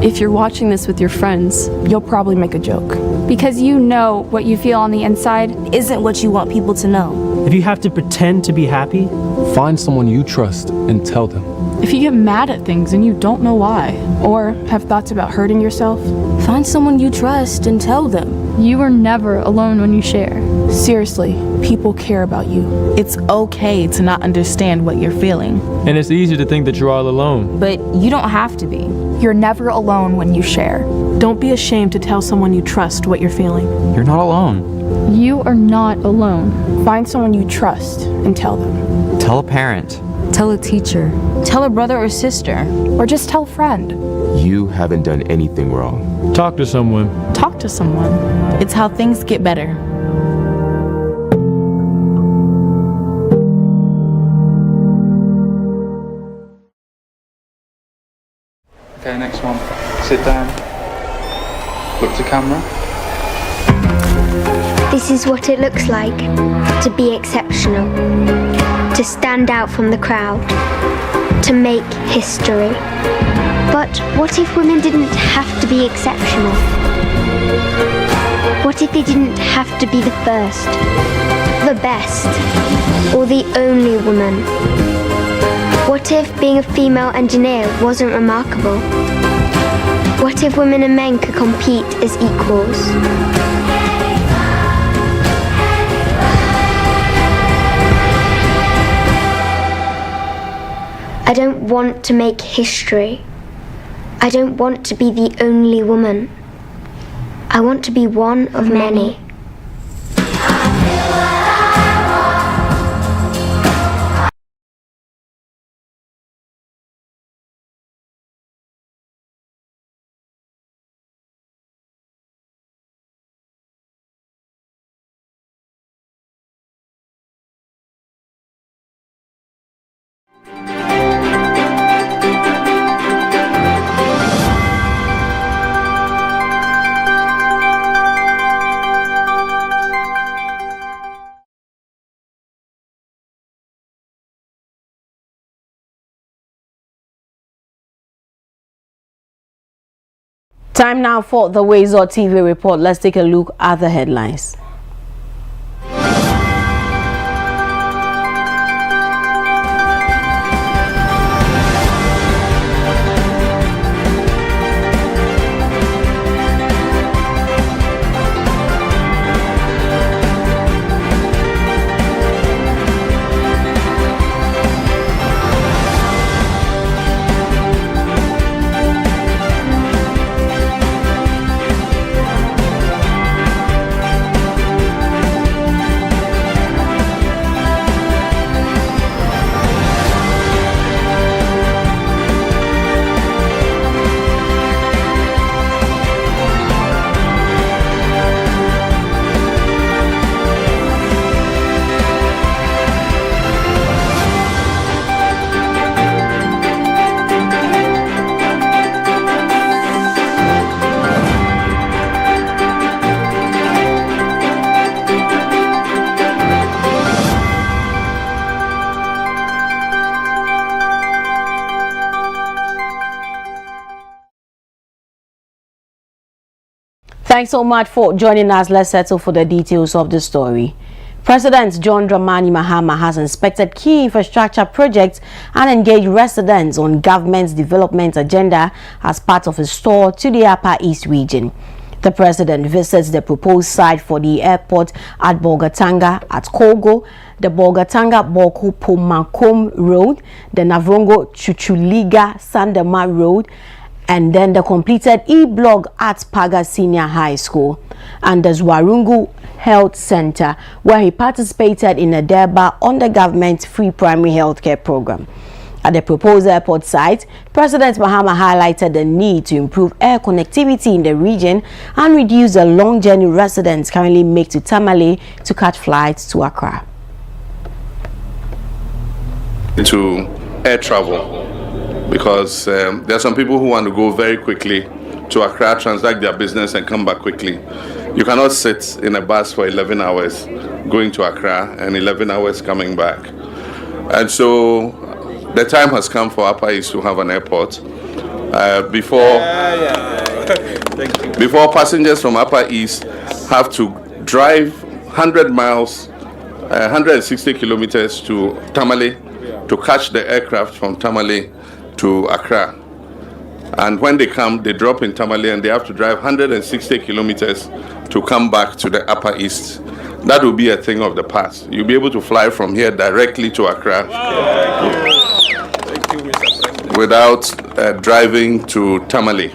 If you're watching this with your friends, you'll probably make a joke. Because you know what you feel on the inside isn't what you want people to know. If you have to pretend to be happy, find someone you trust and tell them. If you get mad at things and you don't know why, or have thoughts about hurting yourself, find someone you trust and tell them. You are never alone when you share. Seriously, people care about you. It's okay to not understand what you're feeling. And it's easy to think that you're all alone. But you don't have to be. You're never alone when you share. Don't be ashamed to tell someone you trust what you're feeling. You're not alone. You are not alone. Find someone you trust and tell them. Tell a parent. Tell a teacher. Tell a brother or sister. Or just tell a friend. You haven't done anything wrong. Talk to someone. Talk to someone. It's how things get better. Okay, next one. Sit down. Look to camera. This is what it looks like to be exceptional, to stand out from the crowd, to make history. But what if women didn't have to be exceptional? What if they didn't have to be the first, the best, or the only woman? What if being a female engineer wasn't remarkable? What if women and men could compete as equals? I don't want to make history. I don't want to be the only woman. I want to be one of many. Time now for the WoezorTV report. Let's take a look at the headlines. Thanks so much for joining us. Let's settle for the details of the story. President John Dramani Mahama has inspected key infrastructure projects and engaged residents on government's development agenda as part of his tour to the Upper East region. The president visits the proposed site for the airport at Bolgatanga at Kogo, the Bolgatanga-Boku Pomakom Road, the Navrongo Chuchuliga Sandema Road, and then the completed E-Block at Paga Senior High School, and the Zwarungu Health Center, where he participated in a debate on the government's free primary healthcare program. At the proposed airport site, President Mahama highlighted the need to improve air connectivity in the region and reduce the long journey residents currently make to Tamale to catch flights to Accra. To air travel, because there are some people who want to go very quickly to Accra, transact their business and come back quickly. You cannot sit in a bus for 11 hours going to Accra and 11 hours coming back. And so the time has come for Upper East to have an airport. Before passengers from Upper East have to drive 100 miles, 160 kilometers to Tamale to catch the aircraft from Tamale to Accra. And when they come, they drop in Tamale and they have to drive 160 kilometers to come back to the Upper East. That will be a thing of the past. You'll be able to fly from here directly to Accra without driving to Tamale.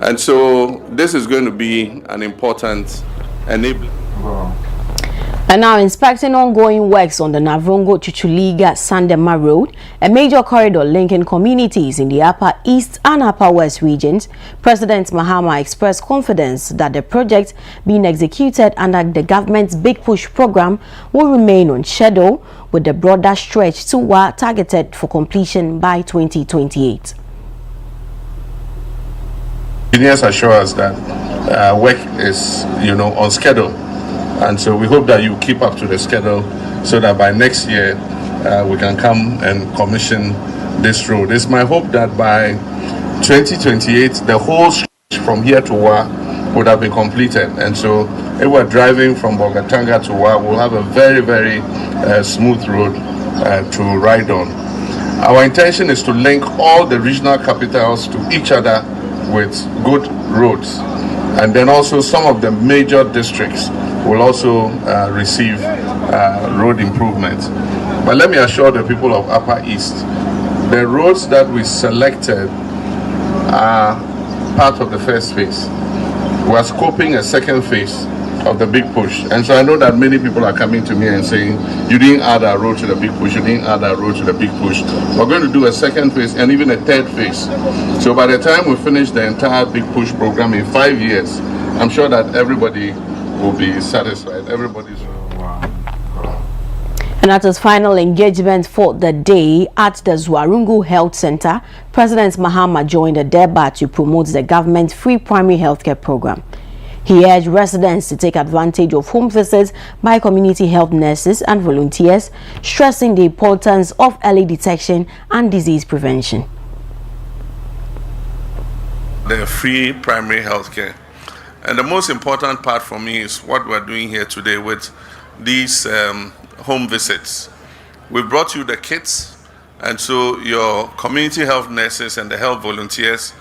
And so this is going to be an important enabler. And now inspecting ongoing works on the Navrongo Chuchuliga Sandema Road, a major corridor linking communities in the Upper East and Upper West regions, President Mahama expressed confidence that the project being executed under the government's Big Push program will remain on schedule, with the broader stretch targeted for completion by 2028. Engineers assure us that work is, on schedule. And so we hope that you keep up to the schedule so that by next year we can come and commission this road. It's my hope that by 2028 the whole stretch from here to Wa would have been completed. And so if we're driving from Bolgatanga to Wa, we'll have a very, very smooth road to ride on. Our intention is to link all the regional capitals to each other with good roads. And then also some of the major districts will also receive road improvements. But let me assure the people of Upper East, the roads that we selected are part of the first phase. We are scoping a second phase of the Big Push. And so I know that many people are coming to me and saying, you didn't add a road to the Big Push, you didn't add a road to the Big Push. We're going to do a second phase and even a third phase. So by the time we finish the entire Big Push program in 5 years, I'm sure that everybody will be satisfied. Everybody's. And at his final engagement for the day at the Zwarungu Health Center, President Mahama joined a debate to promote the government's free primary healthcare program. He urged residents to take advantage of home visits by community health nurses and volunteers, stressing the importance of early detection and disease prevention. The free primary healthcare. And the most important part for me is what we're doing here today with these home visits. We brought you the kits, and so your community health nurses and the health volunteers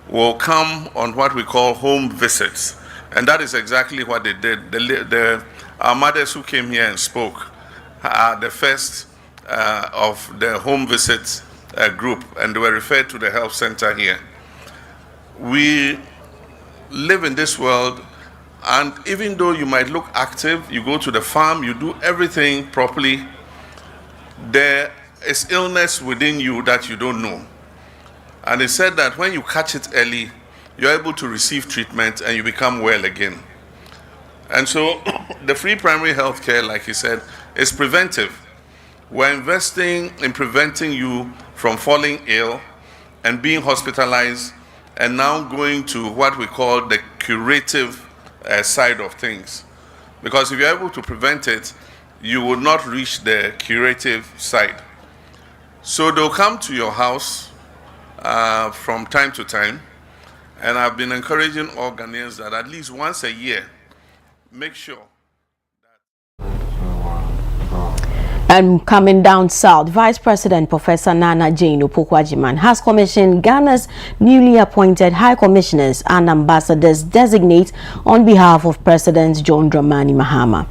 will come on what we call home visits. And that is exactly what they did. Our mothers who came here and spoke are the first of the home visits group, and they were referred to the health center here. We live in this world, and even though you might look active, you go to the farm, you do everything properly, there is illness within you that you don't know. And it said that when you catch it early, you're able to receive treatment and you become well again. And so the free primary health care, like he said, is preventive. We're investing in preventing you from falling ill and being hospitalized, and now going to what we call the curative side of things. Because if you're able to prevent it, you will not reach the curative side. So they'll come to your house from time to time, and I've been encouraging all Ghanaians that at least once a year, make sure. And coming down south, Vice President Professor Nana Jane Opoku-Agyeman has commissioned Ghana's newly appointed High Commissioners and Ambassadors designate on behalf of President John Dramani Mahama.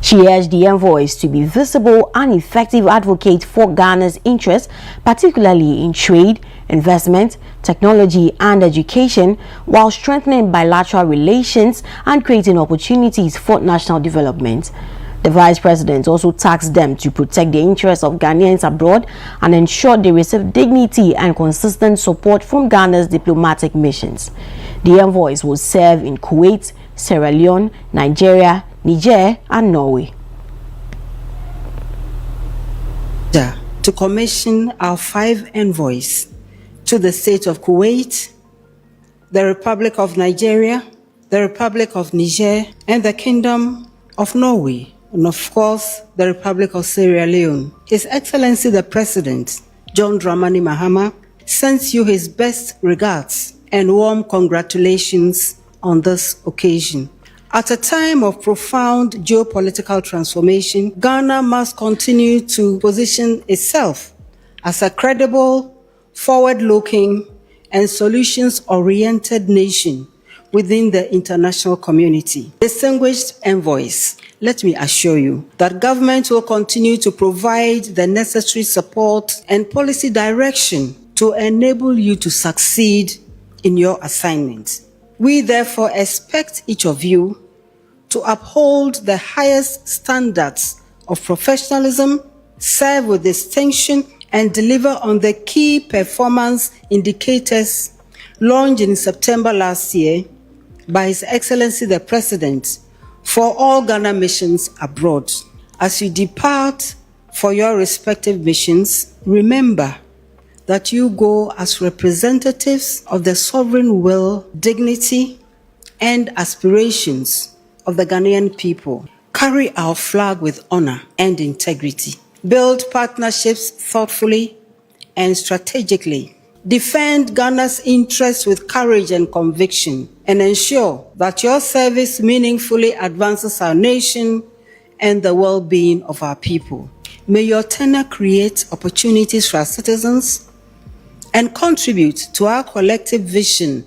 She urged the envoys to be visible and effective advocates for Ghana's interests, particularly in trade, investment, technology and education, while strengthening bilateral relations and creating opportunities for national development. The Vice President also tasked them to protect the interests of Ghanaians abroad and ensure they receive dignity and consistent support from Ghana's diplomatic missions. The envoys will serve in Kuwait, Sierra Leone, Nigeria, Niger and Norway. To commission our 5 envoys to the state of Kuwait, the Republic of Nigeria, the Republic of Niger, and the Kingdom of Norway, and of course, the Republic of Sierra Leone. His Excellency the President, John Dramani Mahama, sends you his best regards and warm congratulations on this occasion. At a time of profound geopolitical transformation, Ghana must continue to position itself as a credible, forward-looking, and solutions-oriented nation within the international community. Distinguished envoys, let me assure you that government will continue to provide the necessary support and policy direction to enable you to succeed in your assignment. We therefore expect each of you to uphold the highest standards of professionalism, serve with distinction, and deliver on the key performance indicators launched in September last year by His Excellency the President for all Ghana missions abroad. As you depart for your respective missions, remember that you go as representatives of the sovereign will, dignity, and aspirations of the Ghanaian people. Carry our flag with honor and integrity. Build partnerships thoughtfully and strategically. Defend Ghana's interests with courage and conviction, and ensure that your service meaningfully advances our nation and the well-being of our people. May your tenure create opportunities for our citizens and contribute to our collective vision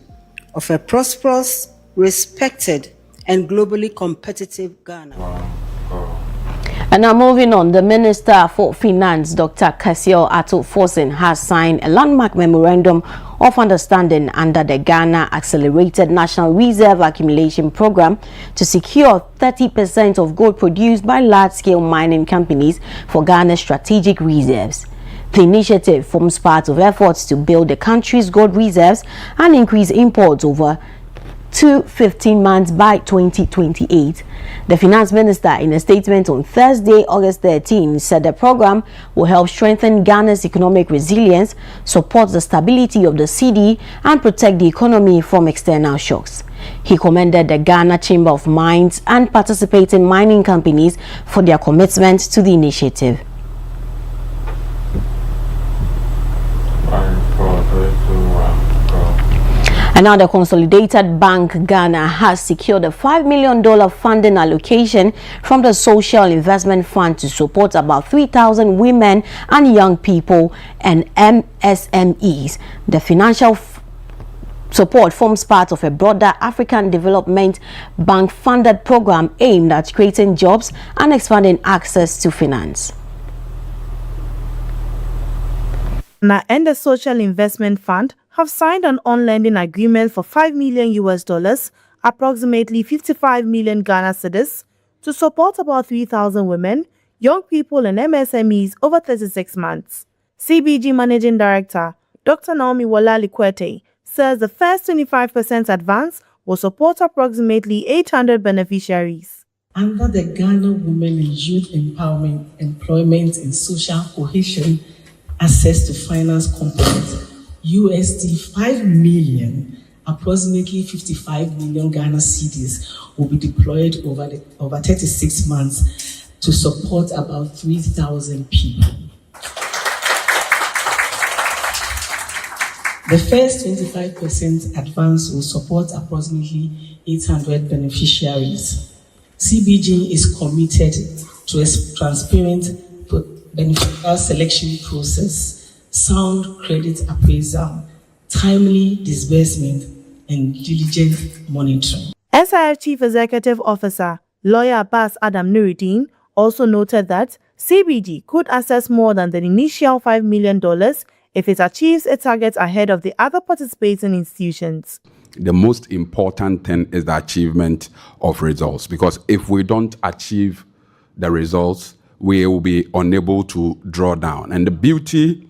of a prosperous, respected, and globally competitive Ghana. And now moving on, the Minister for Finance, Dr. Cassio Ato-Forson, has signed a landmark memorandum of understanding under the Ghana Accelerated National Reserve Accumulation Program to secure 30% of gold produced by large-scale mining companies for Ghana's strategic reserves. The initiative forms part of efforts to build the country's gold reserves and increase imports over 15 months by 2028. The Finance Minister, in a statement on Thursday, August 13, said the program will help strengthen Ghana's economic resilience, support the stability of the cedi, and protect the economy from external shocks. He commended the Ghana Chamber of Mines and participating mining companies for their commitment to the initiative. And now the Consolidated Bank Ghana has secured a $5 million funding allocation from the Social Investment Fund to support about 3,000 women and young people and MSMEs. The financial support forms part of a broader African Development Bank funded program aimed at creating jobs and expanding access to finance. Ghana and the Social Investment Fund have signed an on-lending agreement for $5 million, approximately 55 million Ghana cedis, to support about 3,000 women, young people and MSMEs over 36 months. CBG Managing Director Dr. Naomi Wala-Likwete says the first 25% advance will support approximately 800 beneficiaries. Under the Ghana Women and Youth Empowerment, Employment and Social Cohesion Access to Finance Component, USD 5 million, approximately 55 million Ghana cedis, will be deployed over 36 months to support about 3,000 people. The first 25% advance will support approximately 800 beneficiaries. CBG is committed to a transparent, beneficial selection process, sound credit appraisal, timely disbursement, and diligent monitoring. SIF Chief Executive Officer, lawyer Abbas Adam Nuruddin, also noted that CBG could access more than the initial $5 million if it achieves its targets ahead of the other participating institutions. The most important thing is the achievement of results, because if we don't achieve the results, we will be unable to draw down. And the beauty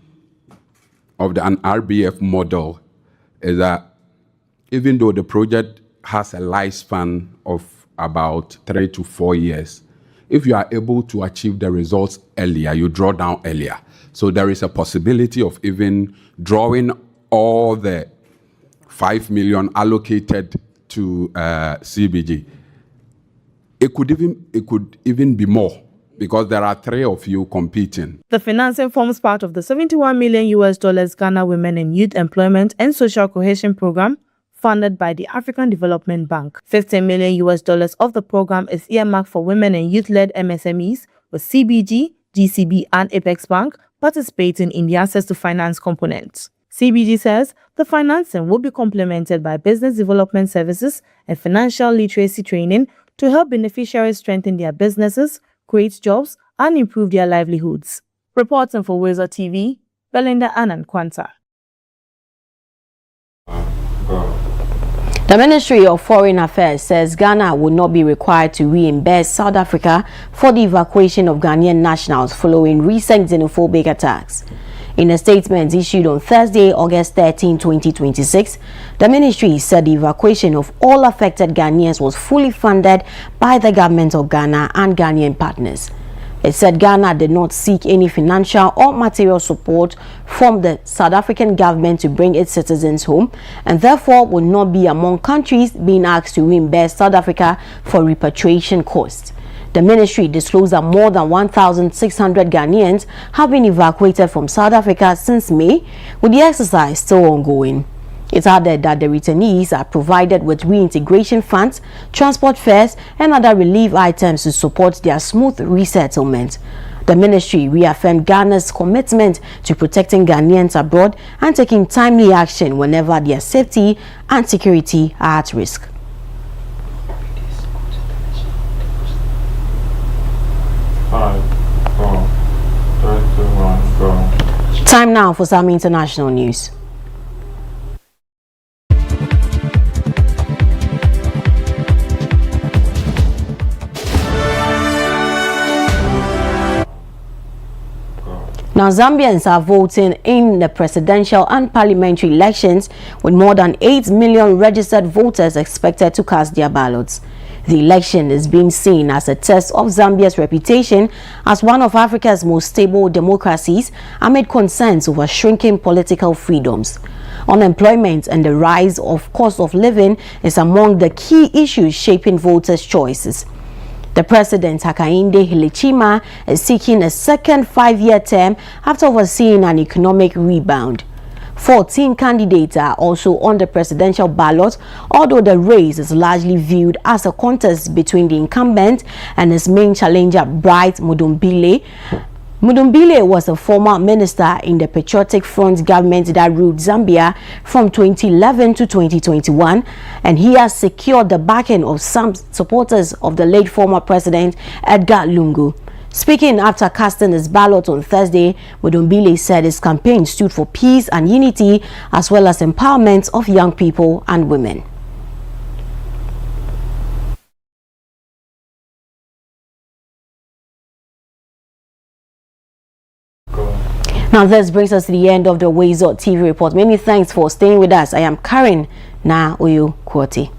of the RBF model is that even though the project has a lifespan of about 3 to 4 years, if you are able to achieve the results earlier, you draw down earlier. So there is a possibility of even drawing all the 5 million allocated to CBG. It could even be more, because there are 3 of you competing. The financing forms part of the $71 million Ghana Women and Youth Employment and Social Cohesion Program, funded by the African Development Bank. $15 million of the program is earmarked for women and youth-led MSMEs, with CBG, GCB, and Apex Bank participating in the access to finance component. CBG says the financing will be complemented by business development services and financial literacy training to help beneficiaries strengthen their businesses, create jobs, and improve their livelihoods. Reporting for WoezorTV, Belinda Annan Kwanta. The Ministry of Foreign Affairs says Ghana will not be required to reimburse South Africa for the evacuation of Ghanaian nationals following recent xenophobic attacks. In a statement issued on Thursday, August 13, 2026, the ministry said the evacuation of all affected Ghanaians was fully funded by the government of Ghana and Ghanaian partners. It said Ghana did not seek any financial or material support from the South African government to bring its citizens home, and therefore would not be among countries being asked to reimburse South Africa for repatriation costs. The ministry disclosed that more than 1,600 Ghanaians have been evacuated from South Africa since May, with the exercise still ongoing. It added that the returnees are provided with reintegration funds, transport fares, and other relief items to support their smooth resettlement. The ministry reaffirmed Ghana's commitment to protecting Ghanaians abroad and taking timely action whenever their safety and security are at risk. Time now for some international news. Now, Zambians are voting in the presidential and parliamentary elections, with more than 8 million registered voters expected to cast their ballots. The election is being seen as a test of Zambia's reputation as one of Africa's most stable democracies amid concerns over shrinking political freedoms. Unemployment and the rise of cost of living is among the key issues shaping voters' choices. The president, Hakainde Hichilema, is seeking a second 5-year term after overseeing an economic rebound. 14 candidates are also on the presidential ballot, although the race is largely viewed as a contest between the incumbent and his main challenger, Bright Mudumbile. Mudumbile was a former minister in the Patriotic Front government that ruled Zambia from 2011 to 2021, and he has secured the backing of some supporters of the late former president Edgar Lungu. Speaking after casting his ballot on Thursday, Mudumbile said his campaign stood for peace and unity, as well as empowerment of young people and women. Now this brings us to the end of the WoezorTV report. Many thanks for staying with us. I am Karen Na Oyo Kwoti.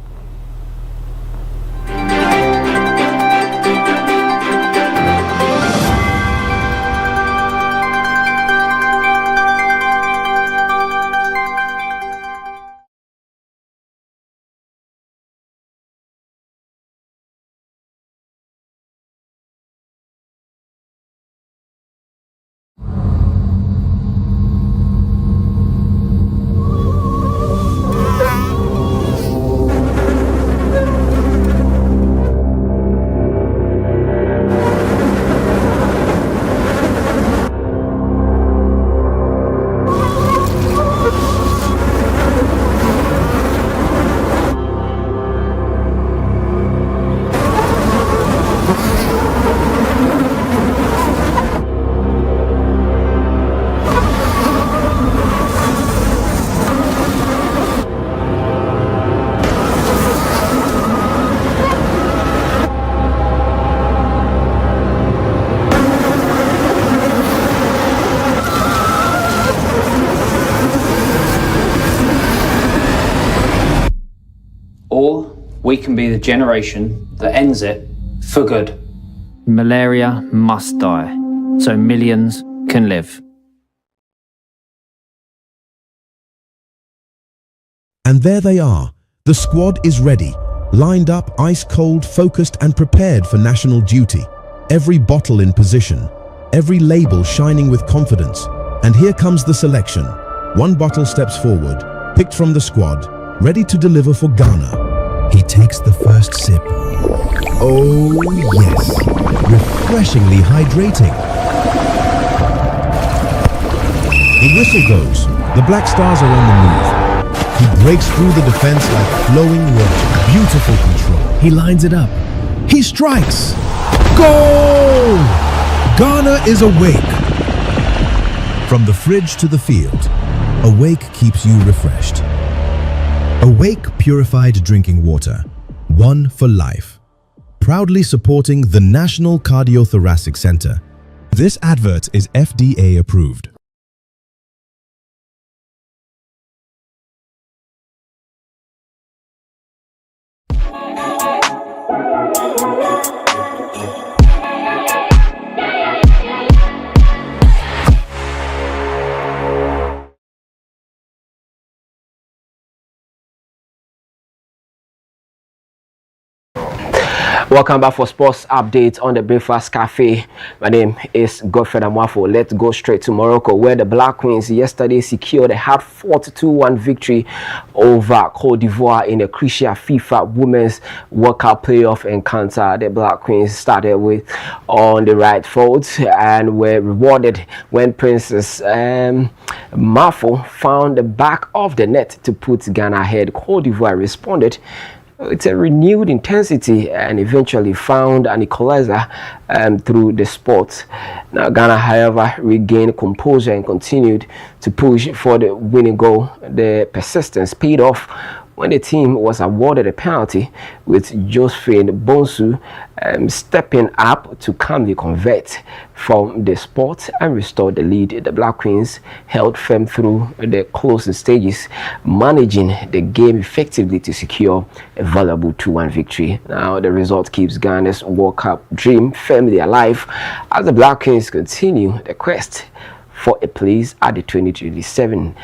we can be the generation that ends it for good. Malaria must die, so millions can live. And there they are. The squad is ready, lined up, ice cold, focused and prepared for national duty. Every bottle in position, every label shining with confidence. And here comes the selection. One bottle steps forward, picked from the squad, ready to deliver for Ghana. He takes the first sip. Oh yes, refreshingly hydrating. The whistle goes. The Black Stars are on the move. He breaks through the defense like flowing water. Beautiful control. He lines it up. He strikes. Goal! Ghana is awake. From the fridge to the field, Awake keeps you refreshed. Awake purified drinking water. One for life. Proudly supporting the National Cardiothoracic Center. This advert is FDA approved. Welcome back for sports updates on the Breakfast Cafe. My name is Godfred Amwafo. Let's go straight to Morocco, where the Black Queens yesterday secured a hard-fought 2-1 victory over Cote d'Ivoire in a crucial FIFA Women's World Cup playoff encounter. The Black Queens started with on the right foot and were rewarded when Princess Mafo found the back of the net to put Ghana ahead. Cote d'Ivoire responded with a renewed intensity and eventually found an equalizer through the spot. Now Ghana, however, regained composure and continued to push for the winning goal. The persistence paid off when the team was awarded a penalty, with Josephine Bonsu stepping up to calmly convert from the spot and restore the lead. The Black Queens held firm through the closing stages, managing the game effectively to secure a valuable 2-1 victory. Now the result keeps Ghana's World Cup dream firmly alive as the Black Queens continue the quest for a place at the 2027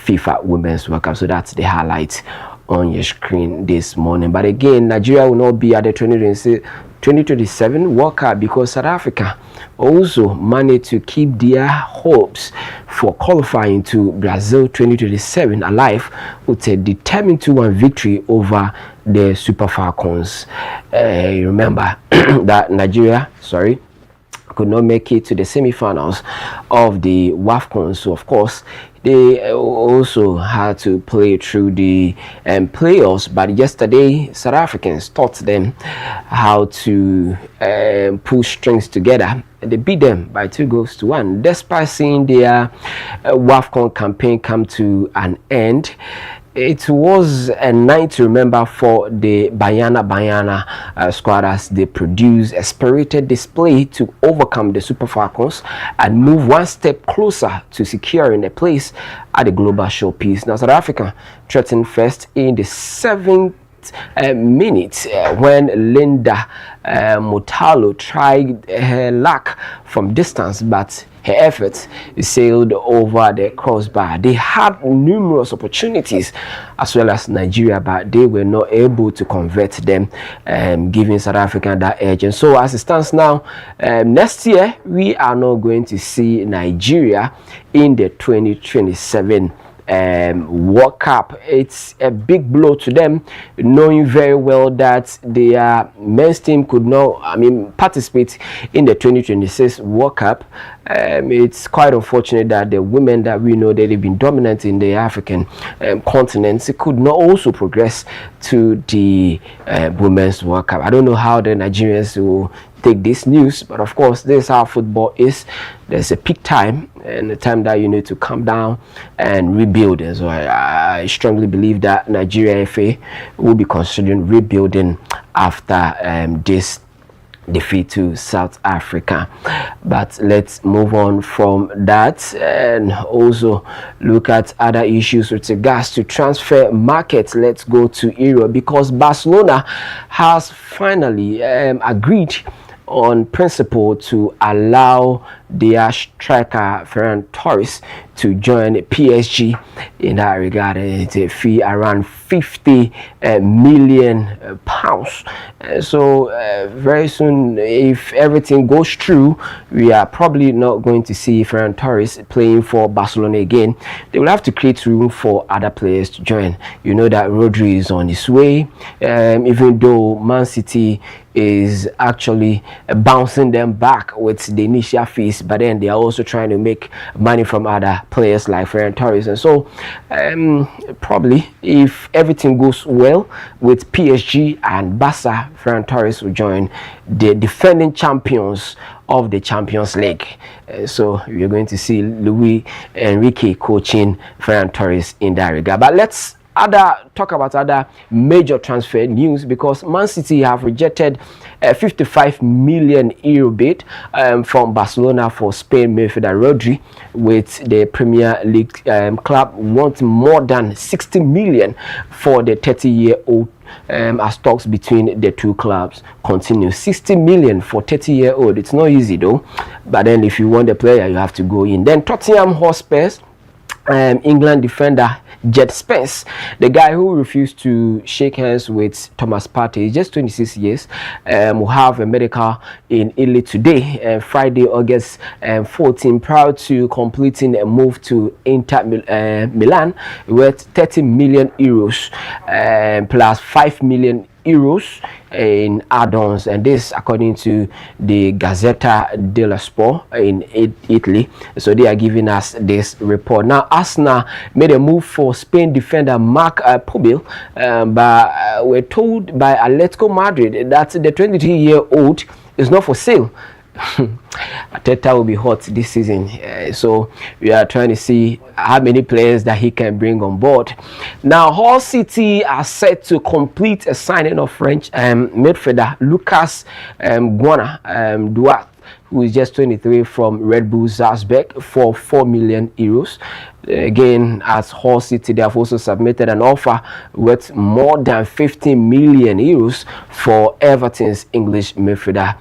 FIFA Women's World Cup. So that's the highlight on your screen this morning. But again, Nigeria will not be at the 2027 World Cup because South Africa also managed to keep their hopes for qualifying to Brazil 2027 alive with a determined 2-1 victory over the Super Falcons. You remember that Nigeria, could not make it to the semi-finals of the WAFCON. So of course they also had to play through the playoffs, but yesterday South Africans taught them how to pull strings together. They beat them by 2-1 despite seeing their WAFCON campaign come to an end. It was a night to remember for the Banyana squad as they produced a spirited display to overcome the Super Falcons and move one step closer to securing a place at the global showpiece. Now South Africa threatened first in the 7th minute when Linda Motalo tried her luck from distance, but her efforts sailed over the crossbar. They had numerous opportunities as well as Nigeria, but they were not able to convert them, giving South Africa that edge. And so as it stands now, next year we are not going to see Nigeria in the 2027 World Cup. It's a big blow to them, knowing very well that their men's team could not participate in the 2026 World Cup. It's quite unfortunate that the women that we know that they've been dominant in the African continent could not also progress to the Women's World Cup. I don't know how the Nigerians will take this news, but of course this is how football is. There's a peak time and the time that you need to calm down and rebuild. And so I strongly believe that Nigeria FA will be considering rebuilding after this defeat to South Africa. But let's move on from that and also look at other issues with regards to transfer markets. Let's go to Europe, because Barcelona has finally agreed on principle to allow their striker Ferran Torres to join PSG. In that regard, it's a fee around 50 million pounds. So very soon, if everything goes through, we are probably not going to see Ferran Torres playing for Barcelona again. They will have to create room for other players to join. You know that Rodri is on his way, even though Man City is actually bouncing them back with the initial fees, but then they are also trying to make money from other players like Ferran Torres. And so probably if everything goes well with PSG and Barca, Ferran Torres will join the defending champions of the Champions League. So we're going to see Luis Enrique coaching Ferran Torres in that regard. But let's talk about other major transfer news, because Man City have rejected a 55 million euro bid from Barcelona for Spain midfielder Rodri, with the Premier League club wanting more than 60 million for the 30-year-old. As talks between the two clubs continue. 60 million for 30-year-old. It's not easy though, but then if you want the player, you have to go in. Then Tottenham Hotspurs, England defender Jet Spence, the guy who refused to shake hands with Thomas Partey, just 26 years, will have a medical in Italy today, Friday, August 14, prior to completing a move to Inter Milan worth 30 million euros plus 5 million euros in add-ons, and this according to the Gazzetta dello Sport in Italy. So they are giving us this report. Now Arsenal made a move for Spain defender Marc Pubil, but we're told by Atletico Madrid that the 23-year-old is not for sale. Arteta will be hot this season, so we are trying to see how many players that he can bring on board. Now Hull City are set to complete a signing of French midfielder Lucas Duarte, who is just 23, from Red Bull Salzburg for 4 million euros. Again, as Hull City, they have also submitted an offer worth more than 15 million euros for Everton's English midfielder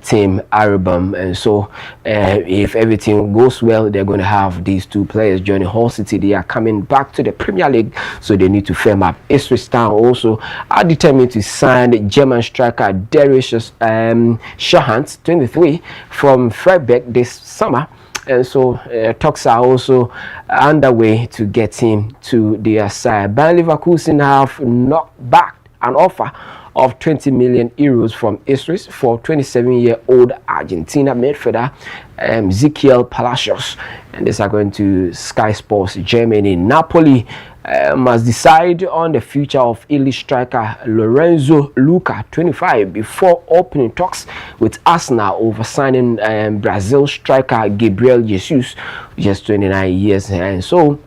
Tim Arabam. And so if everything goes well, they're going to have these two players joining Hull City. They are coming back to the Premier League, so they need to firm up. Ipswich Town also are determined to sign German striker Darius Shahant, 23, from Freiburg this summer. And so talks are also underway to get him to their side. Bayer Leverkusen have knocked back an offer of 20 million euros from Ipswich for 27-year-old Argentina midfielder Ezequiel Palacios, and these are going to Sky Sports Germany. Napoli must decide on the future of Italy striker Lorenzo Luca, 25, before opening talks with Arsenal over signing Brazil striker Gabriel Jesus, just 29 years. And so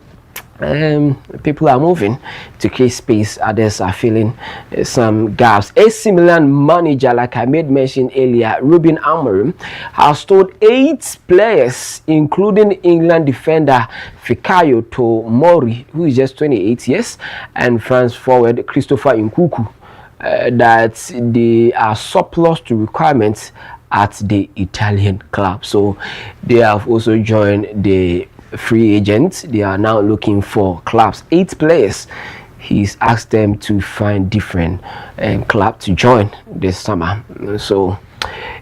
people are moving to create space. Others are filling some gaps. AC Milan manager, like I made mention earlier, Ruben Amorim, has told 8 players, including England defender Fikayo Tomori, who is just 28 years, and France forward Christopher Nkunku, that they are surplus to requirements at the Italian club. So they have also joined the free agents. They are now looking for clubs. 8 players. He's asked them to find different clubs to join this summer. So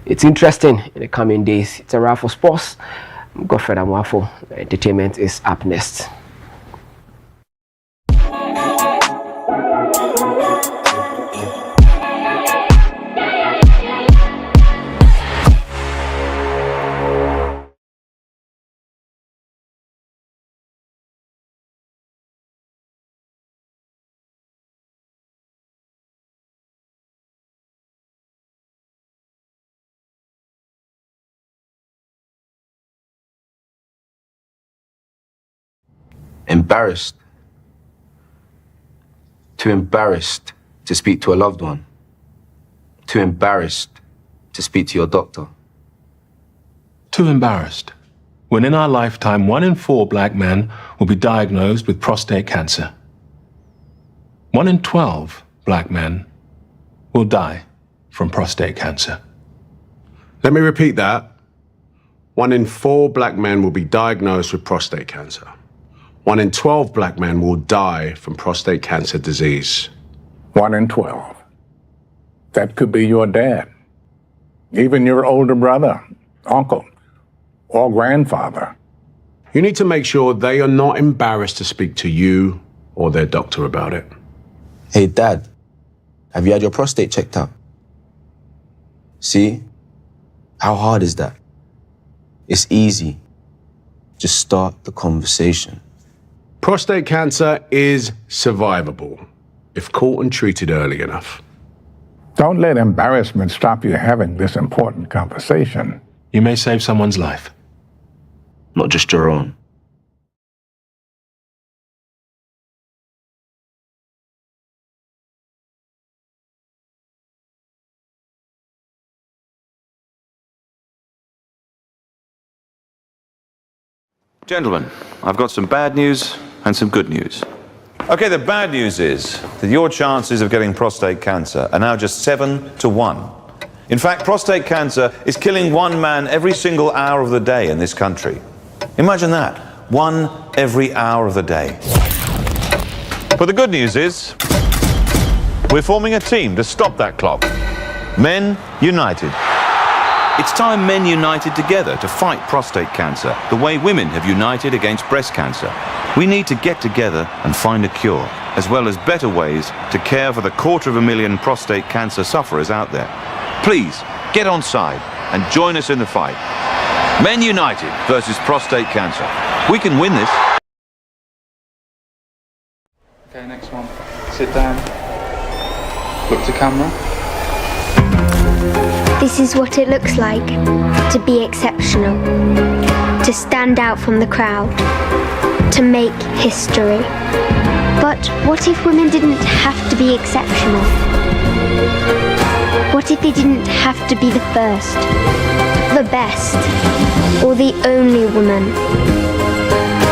it's interesting in the coming days. It's a wrap for sports. Godfred Amwafo, entertainment is up next. Embarrassed. Too embarrassed to speak to a loved one. Too embarrassed to speak to your doctor? Too embarrassed. When in our lifetime, 1 in 4 black men will be diagnosed with prostate cancer. 1 in 12 black men will die from prostate cancer. Let me repeat that. 1 in 4 black men will be diagnosed with prostate cancer. 1 in 12 black men will die from prostate cancer disease. 1 in 12. That could be your dad, even your older brother, uncle, or grandfather. You need to make sure they are not embarrassed to speak to you or their doctor about it. Hey, Dad, have you had your prostate checked out? See? How hard is that? It's easy. Just start the conversation. Prostate cancer is survivable if caught and treated early enough. Don't let embarrassment stop you having this important conversation. You may save someone's life. Not just your own. Gentlemen, I've got some bad news and some good news. Okay, the bad news is that your chances of getting prostate cancer are now just 7 to 1. In fact, prostate cancer is killing 1 man every single hour of the day in this country. Imagine that, 1 every hour of the day. But the good news is, we're forming a team to stop that clock. Men United. It's time men united together to fight prostate cancer, the way women have united against breast cancer. We need to get together and find a cure, as well as better ways to care for the 250,000 prostate cancer sufferers out there. Please, get on side and join us in the fight. Men United versus prostate cancer. We can win this. Okay, next one. Sit down. Look to camera. This is what it looks like to be exceptional, to stand out from the crowd, to make history. But what if women didn't have to be exceptional? What if they didn't have to be the first, the best, or the only woman?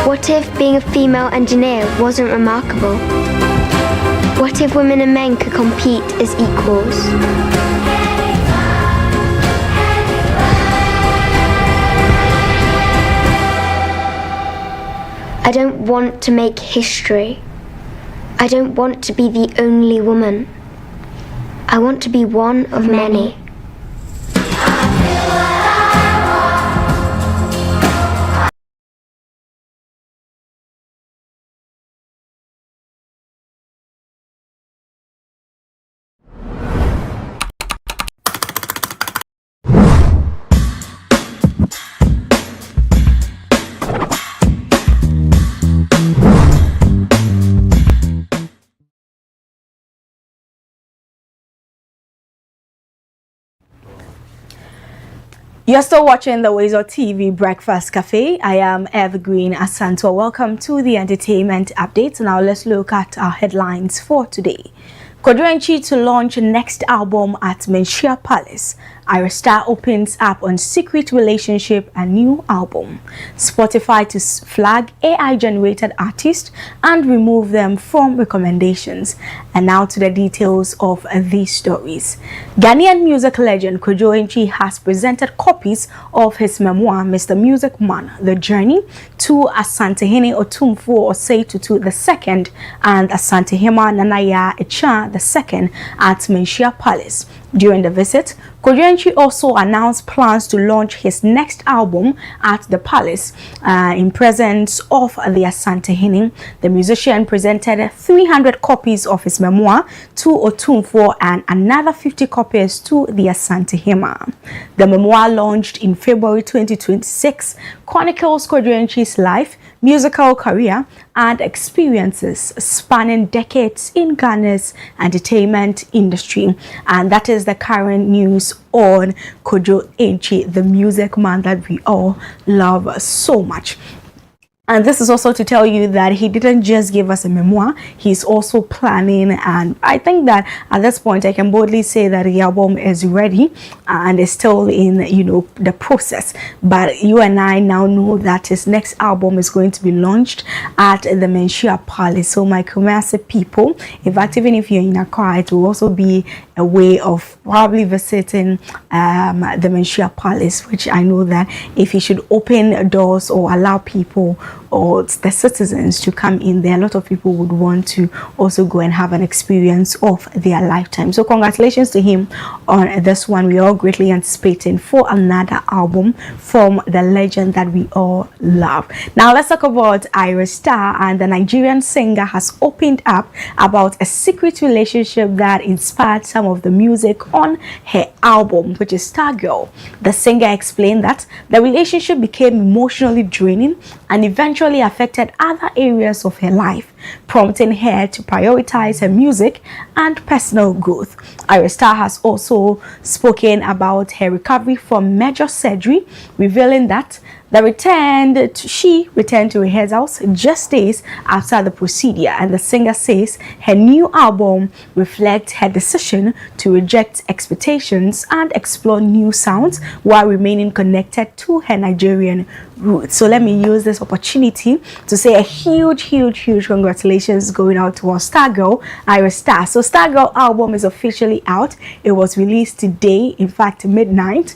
What if being a female engineer wasn't remarkable? What if women and men could compete as equals? I don't want to make history. I don't want to be the only woman. I want to be one of many. You're still watching the WoezorTV Breakfast Cafe. I am Evergreen Asanto. Welcome to the entertainment update. Now let's look at our headlines for today. Kodwenchi to launch next album at Menchia Palace. Ira Star opens up on secret relationship and new album. Spotify to flag AI-generated artists and remove them from recommendations. And now to the details of these stories. Ghanaian music legend Kodwenchi has presented copies of his memoir, Mr. Music Man, The Journey, to Asantehene Otumfuo Osei Tutu II and Asantehema Nanaya Echa II at Menchia Palace. During the visit, Kodwenchi also announced plans to launch his next album at the palace in presence of the Asantehene. The musician presented 300 copies of his memoir to Otumfuo and another 50 copies to the Asantehema. The memoir, launched in February 2026, chronicles Kodwenchi's life, musical career, and experiences spanning decades in Ghana's entertainment industry. And that is the current news on Kodwenchi, the music man that we all love so much. And this is also to tell you that he didn't just give us a memoir, he's also planning. And I think that at this point, I can boldly say that the album is ready and is still in, you know, the process. But you and I now know that his next album is going to be launched at the Menchia Palace. So my Kumasi people, in fact, even if you're in Accra, it will also be a way of probably visiting the Menchia Palace, which I know that if he should open doors or allow people or the citizens to come in there, a lot of people would want to also go and have an experience of their lifetime. So congratulations to him on this one. We are all greatly anticipating for another album from the legend that we all love. Now let's talk about Iris Star, and the Nigerian singer has opened up about a secret relationship that inspired some of the music on her album, which is Stargirl. The singer explained that the relationship became emotionally draining and eventually affected other areas of her life, prompting her to prioritize her music and personal growth. Iris Star has also spoken about her recovery from major surgery, revealing that she returned to rehearsals just days after the procedure, and the singer says her new album reflects her decision to reject expectations and explore new sounds while remaining connected to her Nigerian roots. So let me use this opportunity to say a huge congratulations going out to our Stargirl, Iris Star. So Stargirl album is officially out. It was released today, in fact midnight.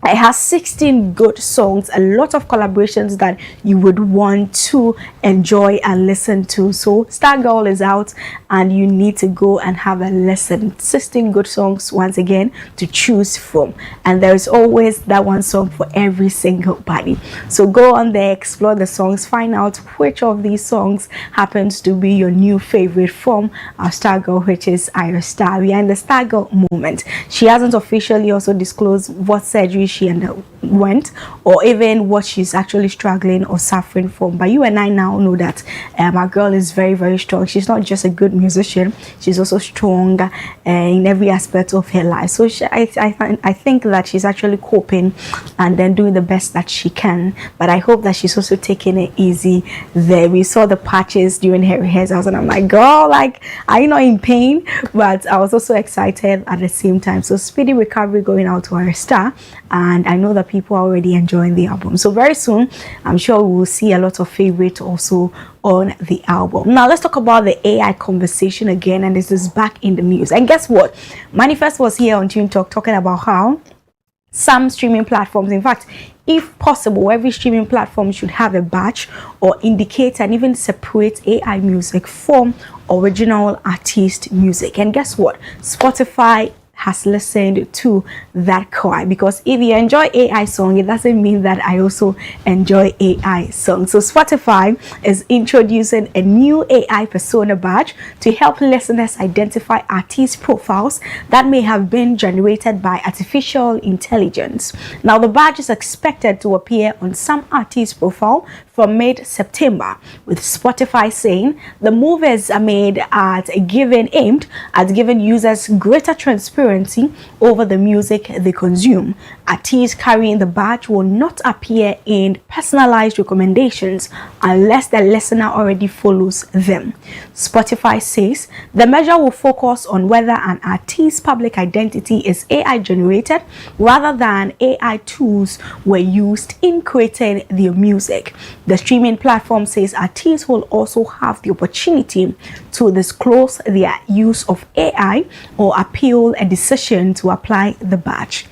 It has 16 good songs, a lot of collaborations that you would want to enjoy and listen to. So Stargirl is out and you need to go and have a listen. 16 good songs once again to choose from, and there is always that one song for every single body. So go on there, explore the songs, find out which of these songs happens to be your new favorite from our Stargirl, which is Iris Star. We are in the Stargirl moment. She hasn't officially also disclosed what surgery she underwent or even what she's actually struggling or suffering from, but you and I now know that our girl is very strong. She's not just a good musician, she's also strong in every aspect of her life. So I think that she's actually coping and then doing the best that she can, but I hope that she's also taking it easy there. We saw the patches during her rehearsals and I'm like, girl, like, are you not in pain? But I was also excited at the same time. So speedy recovery going out to our Star, and I know that people are already enjoying the album. So very soon, I'm sure we will see a lot of favorites also on the album. Now let's talk about the AI conversation again, and this is back in the news. And guess what? Manifest was here on Tune Talk talking about how some streaming platforms, in fact, if possible, every streaming platform should have a badge or indicate and even separate AI music from original artist music. And guess what? Spotify has listened to that cry, because if you enjoy AI song, it doesn't mean that I also enjoy AI songs. So Spotify is introducing a new AI persona badge to help listeners identify artist profiles that may have been generated by artificial intelligence. Now the badge is expected to appear on some artist profile from mid-September, with Spotify saying the move is aimed at giving users greater transparency over the music they consume. Artists carrying the badge will not appear in personalized recommendations unless the listener already follows them. Spotify says the measure will focus on whether an artist's public identity is AI generated rather than AI tools were used in creating their music. The streaming platform says artists will also have the opportunity to disclose their use of AI or appeal a decision to apply the badge.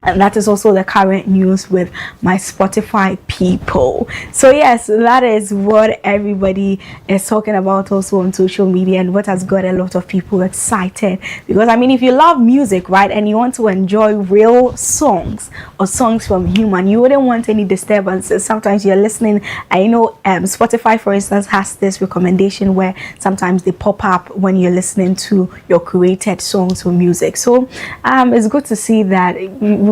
And that is also the current news with my Spotify people. So yes, that is what everybody is talking about also on social media, and what has got a lot of people excited. Because I mean, if you love music, right, and you want to enjoy real songs or songs from human, you wouldn't want any disturbances. Sometimes you're listening, I know Spotify, for instance, has this recommendation where sometimes they pop up when you're listening to your created songs or music. So it's good to see that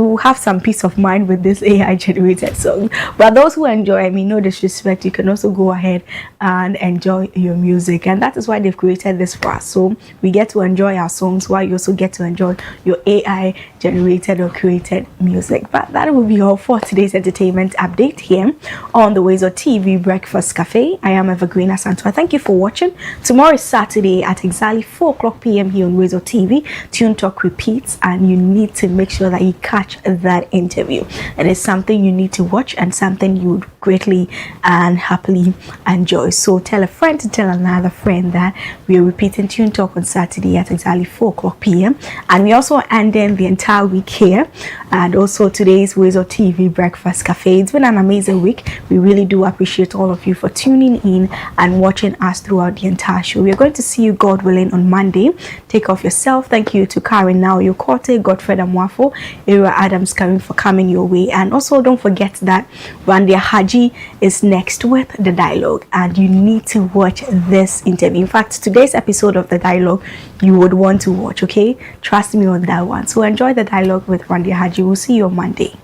you have some peace of mind with this AI generated song. But those who enjoy, I mean, no disrespect, you can also go ahead and enjoy your music, and that is why they've created this for us. So we get to enjoy our songs while you also get to enjoy your AI generated or created music. But that will be all for today's entertainment update here on the WoezorTV Breakfast Cafe. I am Evergreen Asantwa. Thank you for watching. Tomorrow is Saturday at exactly 4 o'clock p.m. here on WoezorTV. Tune Talk repeats, and you need to make sure that you catch that interview. It is something you need to watch and something you would greatly and happily enjoy. So tell a friend to tell another friend that we are repeating Tune Talk on Saturday at exactly 4 o'clock p.m. And we also ending the entire week here, and also today's WoezorTV Breakfast Cafe. It's been an amazing week. We really do appreciate all of you for tuning in and watching us throughout the entire show. We are going to see you, God willing, on Monday. Take off yourself. Thank you to Karen Now, your Korte, Godfred Amwafo, Era Adams Karen for coming your way. And also don't forget that Randia Haji is next with The Dialogue, and you need to watch this interview. In fact, today's episode of The Dialogue you would want to watch, okay? Trust me on that one. So enjoy The Dialogue with Randia Haji. We'll see you on Monday.